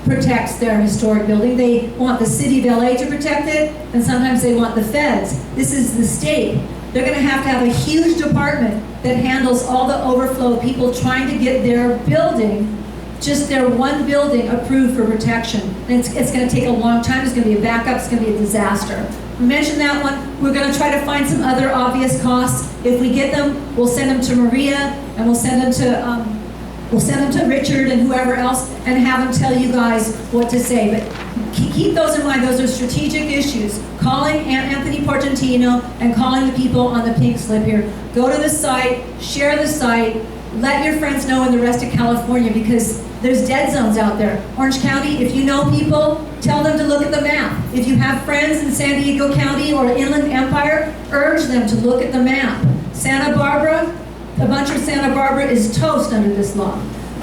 protects their historic building. They want the city of LA to protect it, and sometimes they want the feds. This is the state. They're going to have a huge department that handles all the overflow of people trying to get their building, just their one building, approved for protection. And it's going to take a long time. It's going to be a backup. It's going to be a disaster. We mentioned that one. We're going to try to find some other obvious costs. If we get them, we'll send them to Maria, and we'll send them to Richard and whoever else, and have them tell you guys what to say. But keep those in mind. Those are strategic issues. Calling Anthony Portantino and calling the people on the pink slip here. Go to the site, share the site, let your friends know in the rest of California, because there's dead zones out there. Orange County, if you know people, tell them to look at the map. If you have friends in San Diego County or Inland Empire, urge them to look at the map. Santa Barbara, a bunch of Santa Barbara is toast under this law.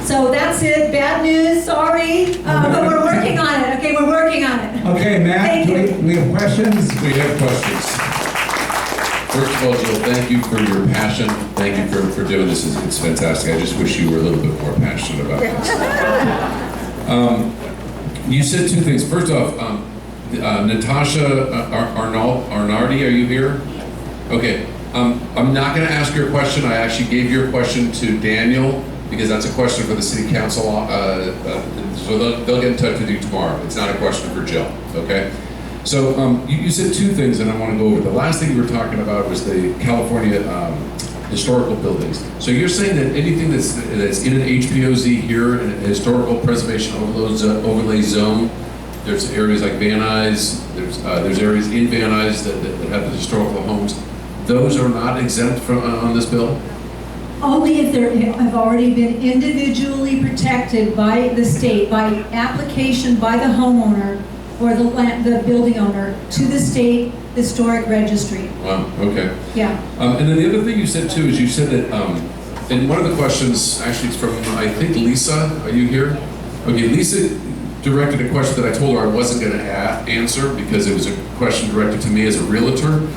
So that's it. Bad news, sorry. But we're working on it. Okay, we're working on it. Okay, Matt, do we have questions? We have questions. First of all, Jill, thank you for your passion. Thank you for doing this. It's fantastic. I just wish you were a little bit more passionate about this. You said two things. First off, Natasha Arnardi, are you here? Okay. I'm not going to ask your question. I actually gave your question to Daniel, because that's a question for the city council. So they'll get in touch with you tomorrow. It's not a question for Jill, okay? So you said two things, and I want to go over. The last thing you were talking about was the California historical buildings. So you're saying that anything that's in an HPOZ here, in a historical preservation overlay zone, there's areas like Van Nuys, there's areas in Van Nuys that have the historical homes. Those are not exempt from on this bill? Only if they have already been individually protected by the state, by application by the homeowner or the building owner to the state historic registry. Wow, okay. Yeah. And then the other thing you said too is you said that, and one of the questions actually is from, I think, Lisa. Are you here? Okay, Lisa directed a question that I told her I wasn't going to answer because it was a question directed to me as a realtor.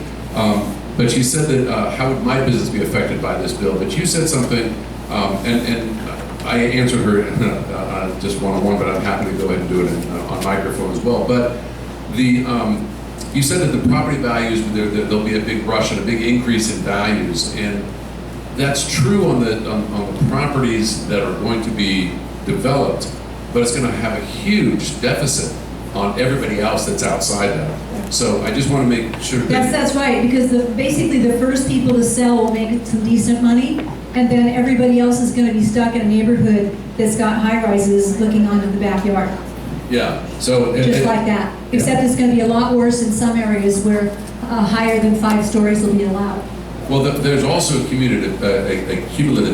But she said that how would my business be affected by this bill? But you said something, and I answered her just one-on-one, but I'm happy to go ahead and do it on microphone as well. But you said that the property values, there'll be a big rush and a big increase in values. And that's true on the properties that are going to be developed, but it's going to have a huge deficit on everybody else that's outside that. So I just want to make sure that That's right, because basically the first people to sell will make some decent money, and then everybody else is going to be stuck in a neighborhood that's got high-rises looking onto the backyard. yeah. So Just like that. Except it's going to be a lot worse in some areas where higher than 5 stories will be allowed. well, there's also a cumulative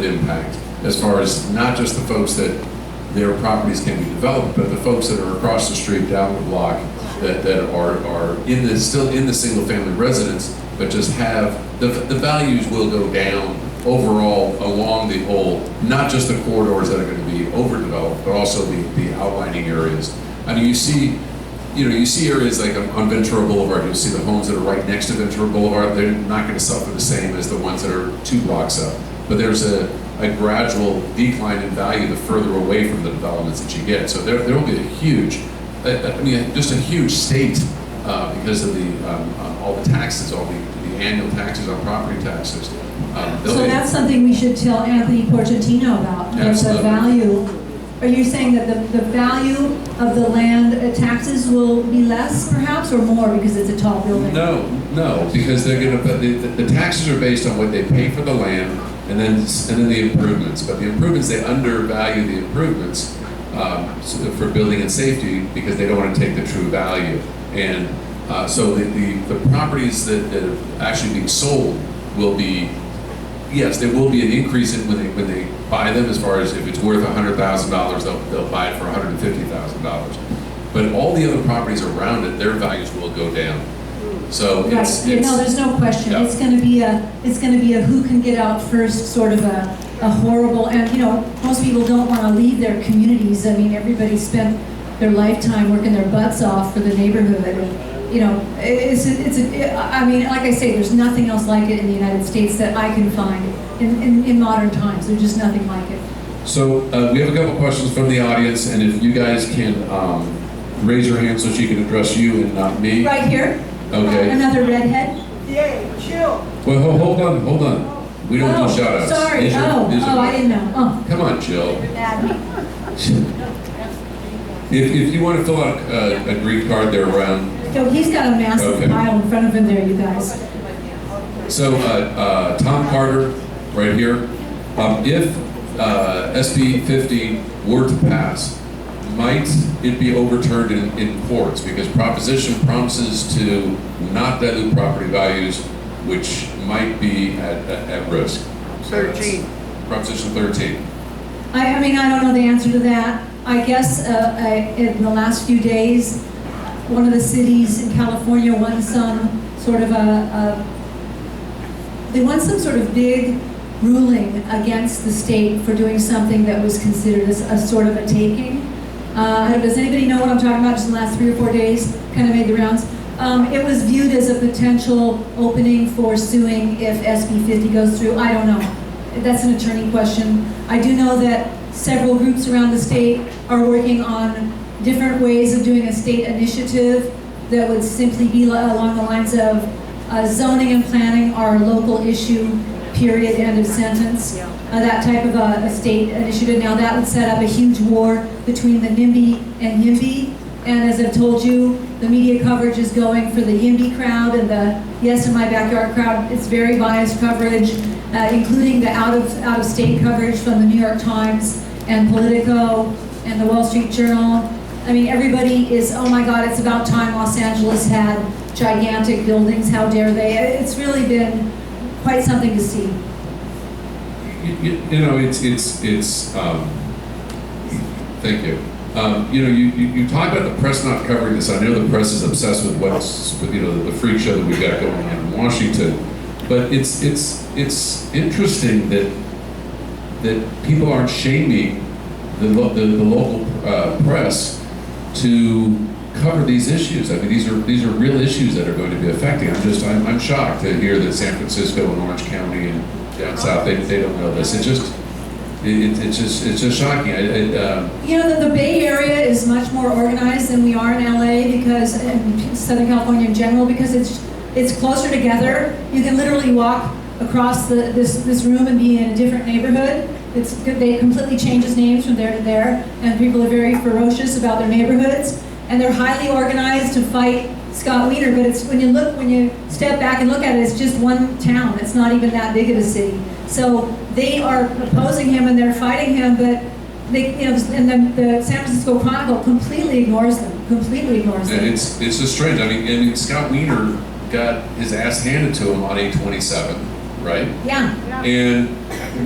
impact as far as not just the folks that their properties can be developed, but the folks that are across the street, down the block, that are still in the single family residence, but just have the values will go down overall along the whole, not just the corridors that are going to be overdeveloped, but also the outlining areas. I mean, you see areas like on Ventura Boulevard, you'll see the homes that are right next to Ventura Boulevard, they're not going to suffer the same as the ones that are 2 blocks up. But there's a gradual decline in value the further away from the developments that you get. So there will be a huge, just a huge state because of all the taxes, all the annual taxes on property taxes. So that's something we should tell Anthony Porgentino about. There's a value. Are you saying that the value of the land taxes will be less, perhaps, or more because it's a tall building? No, because they're going to. The taxes are based on what they pay for the land, and then the improvements. But the improvements, they undervalue the improvements for building and safety because they don't want to take the true value. And so the properties that are actually being sold will be. Yes, there will be an increase in when they buy them, as far as if it's worth $100,000, they'll buy it for $150,000. But all the other properties around it, their values will go down. So right. There's no question. Yeah. It's going to be a who can get out first sort of a horrible. And most people don't want to leave their communities. I mean, everybody spent their lifetime working their butts off for the neighborhood. And, I mean, like I say, there's nothing else like it in the United States that I can find in modern times. There's just nothing like it. So we have a couple questions from the audience, and if you guys can raise your hand so she can address you and not me. Right here. Okay. Another redhead. Yay, chill. Well, hold on. We don't do shout outs. Sorry. I didn't know. Oh. Come on, Jill. If you want to fill out a green card, they're around. So he's got a massive pile in front of him there, you guys. So Tom Carter, right here. If SB 50 were to pass, might it be overturned in courts? Because proposition promises to not dilute property values, which might be at risk. 13. Proposition 13. I mean, I don't know the answer to that. I guess in the last few days, one of the cities in California won some sort of big ruling against the state for doing something that was considered a sort of a taking. Does anybody know what I'm talking about? Just in the last 3 or 4 days, kind of made the rounds. It was viewed as a potential opening for suing if SB 50 goes through. I don't know. That's an attorney question. I do know that several groups around the state are working on different ways of doing a state initiative that would simply be along the lines of zoning and planning are local issue, period, end of sentence. That type of a state initiative. Now that would set up a huge war between the NIMBY and YIMBY. And as I've told you, the media coverage is going for the YIMBY crowd and the Yes in My Backyard crowd. It's very biased coverage, including the out-of-state coverage from the New York Times and Politico and the Wall Street Journal. I mean, everybody is, oh my God, it's about time Los Angeles had gigantic buildings, how dare they? It's really been quite something to see. Thank you. You talk about the press not covering this. I know the press is obsessed with the freak show that we've got going on in Washington, but it's interesting that people aren't shaming the local press to cover these issues. I mean, these are real issues that are going to be affecting. I'm shocked to hear that San Francisco and Orange County and down south they don't know this. It's just shocking. The Bay Area is much more organized than we are in LA and Southern California in general, because it's closer together. You can literally walk across this room and be in a different neighborhood. They completely change his names from there to there, and people are very ferocious about their neighborhoods, and they're highly organized to fight Scott Wiener. But it's when you step back and look at it, it's just one town. It's not even that big of a city. So they are opposing him and they're fighting him, but they, and then the San Francisco Chronicle completely ignores them. Completely ignores them. And it's just strange. I mean, Scott Wiener got his ass handed to him on 8/27, right? Yeah. And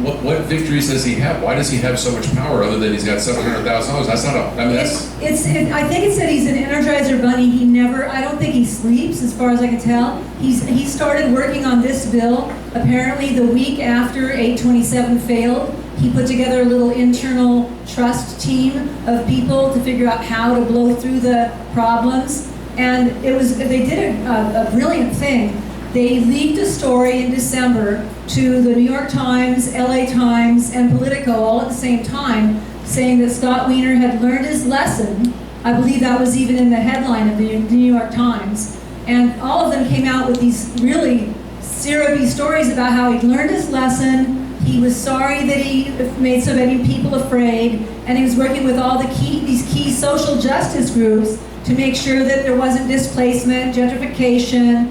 what victories does he have? Why does he have so much power other than he's got $700,000? That's not a. I mean, that's. I think it said he's an Energizer bunny. I don't think he sleeps, as far as I can tell. He started working on this bill apparently the week after 8/27 failed. He put together a little internal trust team of people to figure out how to blow through the problems. And they did a brilliant thing. They leaked a story in December to the New York Times, LA Times, and Politico all at the same time, saying that Scott Wiener had learned his lesson. I believe that was even in the headline of the New York Times. And all of them came out with these really syrupy stories about how he'd learned his lesson. He was sorry that he made so many people afraid, and he was working with all these key social justice groups to make sure that there wasn't displacement, gentrification,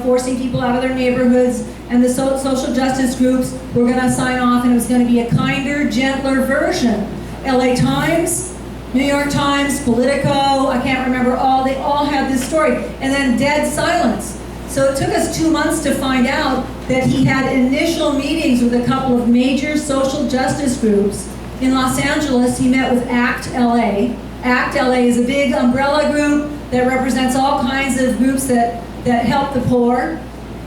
forcing people out of their neighborhoods, and the social justice groups were going to sign off, and it was going to be a kinder, gentler version. LA Times, New York Times, Politico, I can't remember they all had this story, and then dead silence. So it took us 2 months to find out that he had initial meetings with a couple of major social justice groups. In Los Angeles, he met with ACT LA. ACT LA is a big umbrella group that represents all kinds of groups that help the poor.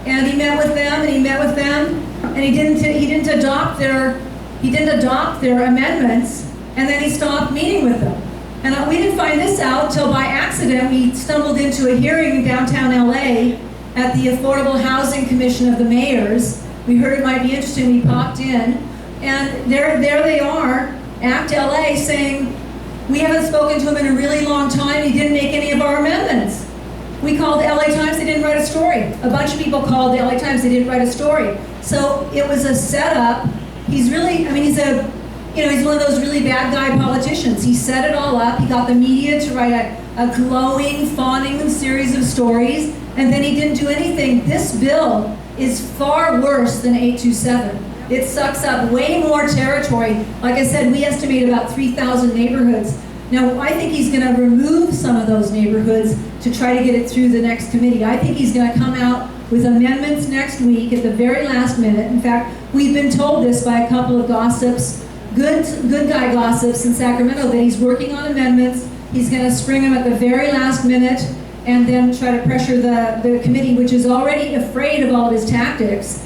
And he met with them, and he met with them, and he didn't adopt their amendments, and then he stopped meeting with them. And we didn't find this out till by accident. We stumbled into a hearing in downtown LA at the Affordable Housing Commission of the Mayors. We heard it might be interesting. We popped in, and there they are, ACT LA, saying, we haven't spoken to him in a really long time. He didn't make any of our amendments. We called the LA Times, they didn't write a story. A bunch of people called the LA Times, they didn't write a story. So it was a setup. He's really, he's one of those really bad guy politicians. He set it all up. He got the media to write a glowing, fawning series of stories, and then he didn't do anything. This bill is far worse than 827. It sucks up way more territory. Like I said, we estimate about 3,000 neighborhoods. Now, I think he's going to remove some of those neighborhoods to try to get it through the next committee. I think he's going to come out with amendments next week at the very last minute. In fact, we've been told this by a couple of gossips, good guy gossips in Sacramento, that he's working on amendments. He's going to spring them at the very last minute and then try to pressure the committee, which is already afraid of all of his tactics.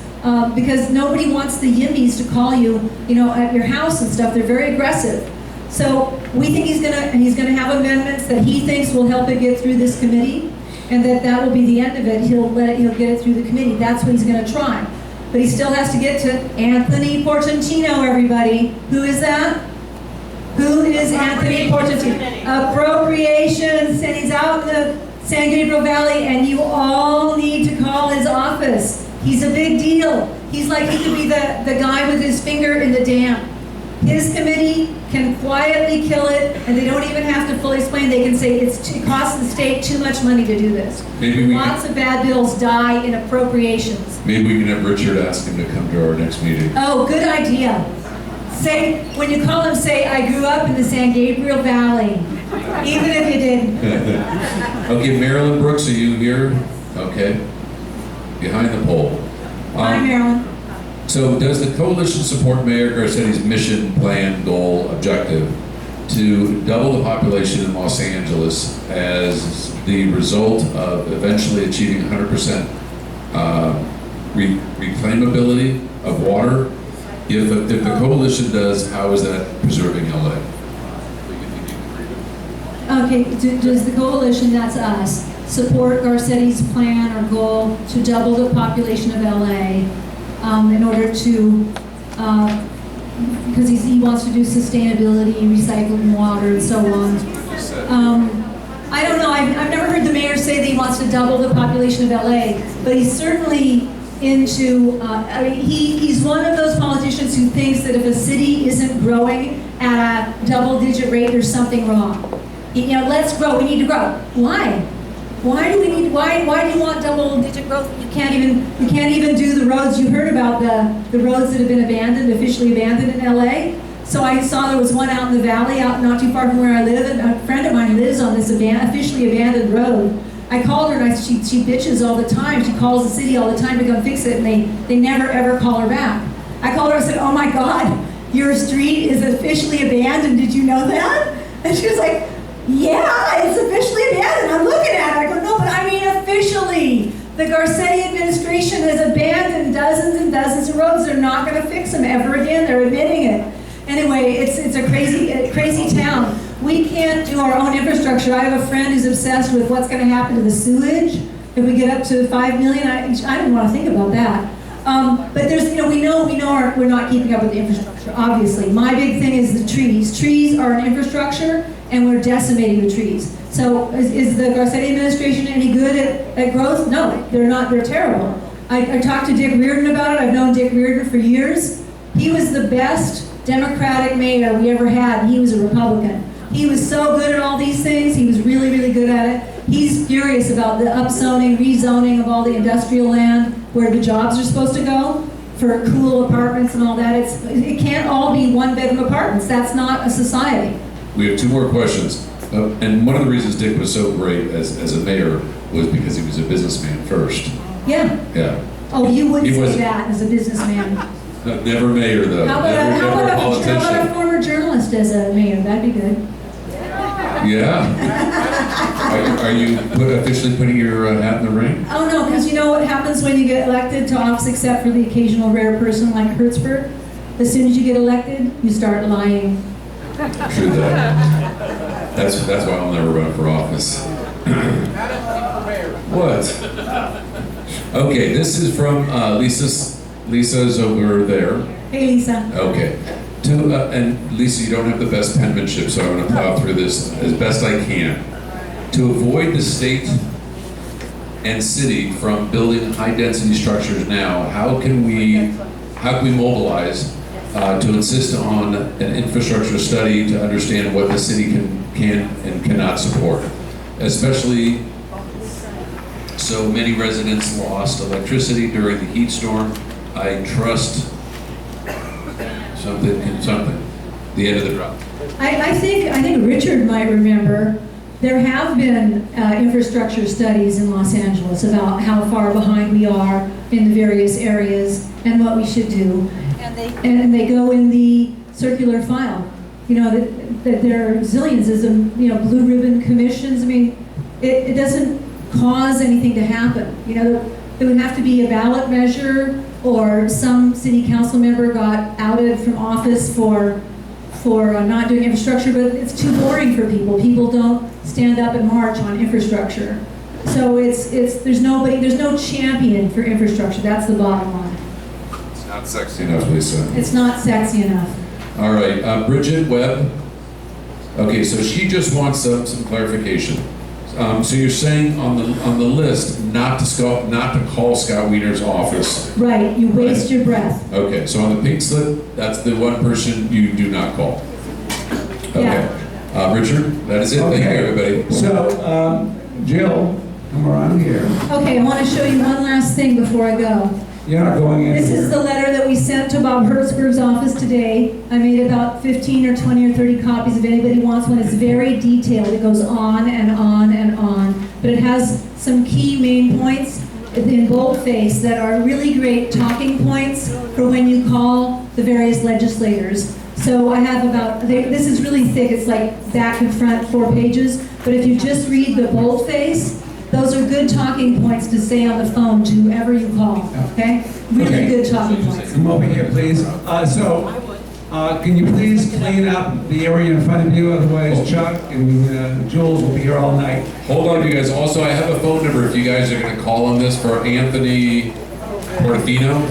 Because nobody wants the yimbies to call you, at your house and stuff. They're very aggressive. So we think he's gonna have amendments that he thinks will help it get through this committee, and that will be the end of it. He'll get it through the committee. That's what he's gonna try. But he still has to get to Anthony Portantino, everybody. Who is that? Who is Anthony Portantino? Appropriations, and he's out in the San Gabriel Valley, and you all need to call his office. He's a big deal. He could be the guy with his finger in the dam. His committee can quietly kill it, and they don't even have to fully explain. They can say it costs the state too much money to do this. Lots of bad bills die in appropriations. Maybe we can have Richard ask him to come to our next meeting. Oh, good idea. When you call him, say, I grew up in the San Gabriel Valley, even if you didn't. Okay, Marilyn Brooks, are you here? Okay. Behind the pole. Hi, Marilyn. So does the coalition support Mayor Garcetti's mission, plan, goal, objective to double the population in Los Angeles as the result of eventually achieving 100% reclaimability of water? If the coalition does, how is that preserving LA? Okay, does the coalition, that's us, support Garcetti's plan or goal to double the population of LA in order to, because he wants to do sustainability, recycling water, and so on. I don't know, I've never heard the mayor say that he wants to double the population of LA, but he certainly into, he's one of those politicians who thinks that if a city isn't growing at a double-digit rate, there's something wrong. Let's grow, we need to grow. Why? Why do you want double-digit growth? You can't even do the roads. You heard about the roads that have been abandoned, officially abandoned in LA. So I saw there was one out in the valley, out not too far from where I live, and a friend of mine lives on this officially abandoned road. I called her and she bitches all the time. She calls the city all the time to come fix it, and they never ever call her back. I called her and said, "Oh my God, your street is officially abandoned. Did you know that?" And she was like, "Yeah, it's officially abandoned." I'm looking at her. I go, "No, but I mean officially. The Garcetti administration has abandoned dozens and dozens of roads. They're not going to fix them ever again. They're admitting it." Anyway, it's a crazy town. We can't do our own infrastructure. I have a friend who's obsessed with what's going to happen to the sewage if we get up to 5 million. I didn't want to think about that. But there's, we know we're not keeping up with the infrastructure. Obviously, my big thing is the trees. Trees are an infrastructure, and we're decimating the trees. So is the Garcetti administration any good at growth? No, they're not. They're terrible. I talked to Dick Reardon about it. I've known Dick Reardon for years. He was the best Democratic mayor we ever had. He was a Republican. He was so good at all these things. He was really, really good at it. He's furious about the upzoning, rezoning of all the industrial land where the jobs are supposed to go for cool apartments and all that. It can't all be one-bedroom apartments. That's not a society. We have 2 more questions. And one of the reasons Dick was so great as a mayor was because he was a businessman first. Yeah. Yeah. Oh, you wouldn't He say wasn't- that as a businessman. Never mayor, though. How Never about politician. a former journalist as a mayor? That'd be good. Yeah. Are you officially putting your hat in the ring? Oh no, because you know what happens when you get elected to office, except for the occasional rare person like Hertzberg? As soon as you get elected, you start lying. True that. That's why I'll never run for office. What? Okay, this is from Lisa's over there. Hey, Lisa. Okay. And Lisa, you don't have the best penmanship, so I'm going to plow through this as best I can. To avoid the state and city from building high-density structures now, how can we mobilize to insist on an infrastructure study to understand what the city can and cannot support, especially so many residents lost electricity during the heat storm. I trust something, the end of the drought. I think Richard might remember there have been infrastructure studies in Los Angeles about how far behind we are in the various areas and what we should do. And they go in the circular file. That there are zillions of blue ribbon commissions. I mean, it doesn't cause anything to happen. There would have to be a ballot measure, or some city council member got outed from office for not doing infrastructure, but it's too boring for people. People don't stand up and march on infrastructure. So there's no champion for infrastructure. That's the bottom line. It's not sexy enough, Lisa. It's not sexy enough. All right, Bridget Webb. Okay, so she just wants some clarification. So you're saying on the list not to call Scott Wiener's office. Right, you waste your breath. Okay, so on the pink slip, that's the one person you do not call. Okay. Yeah. Richard, that is it. Okay. Thank you, everybody. So, Jill, come around here. Okay, I want to show you one last thing before I go. You're not going in This here. is the letter that we sent to Bob Hertzberg's office today. I made about 15 or 20 or 30 copies if anybody wants one. It's very detailed. It goes on and on and on. But it has some key main points in boldface that are really great talking points for when you call the various legislators. So I have this is really thick. It's like back and front, 4 pages. But if you just read the boldface, those are good talking points to say on the phone to whoever you call, okay? Really good talking points. Come over here, please. Can you please clean up the area in front of you? Otherwise, Chuck and Jules will be here all night. Hold on, you guys. Also, I have a phone number if you guys are going to call on this for Anthony Portofino.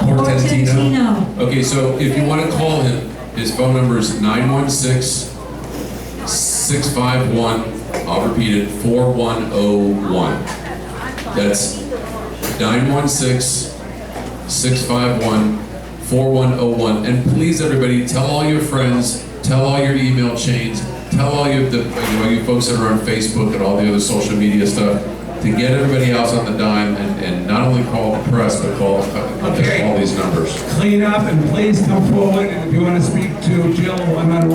Portentino. Okay, so if you want to call him, his phone number is 916-651, I'll repeat it, 4101. That's 916-651-4101. And please, everybody, tell all your friends, tell all your email chains, tell all you folks that are on Facebook and all the other social media stuff to get everybody else on the dime and not only call the press, but call all these numbers. Clean up and please come forward, and if you want to speak to Jill one-on-one.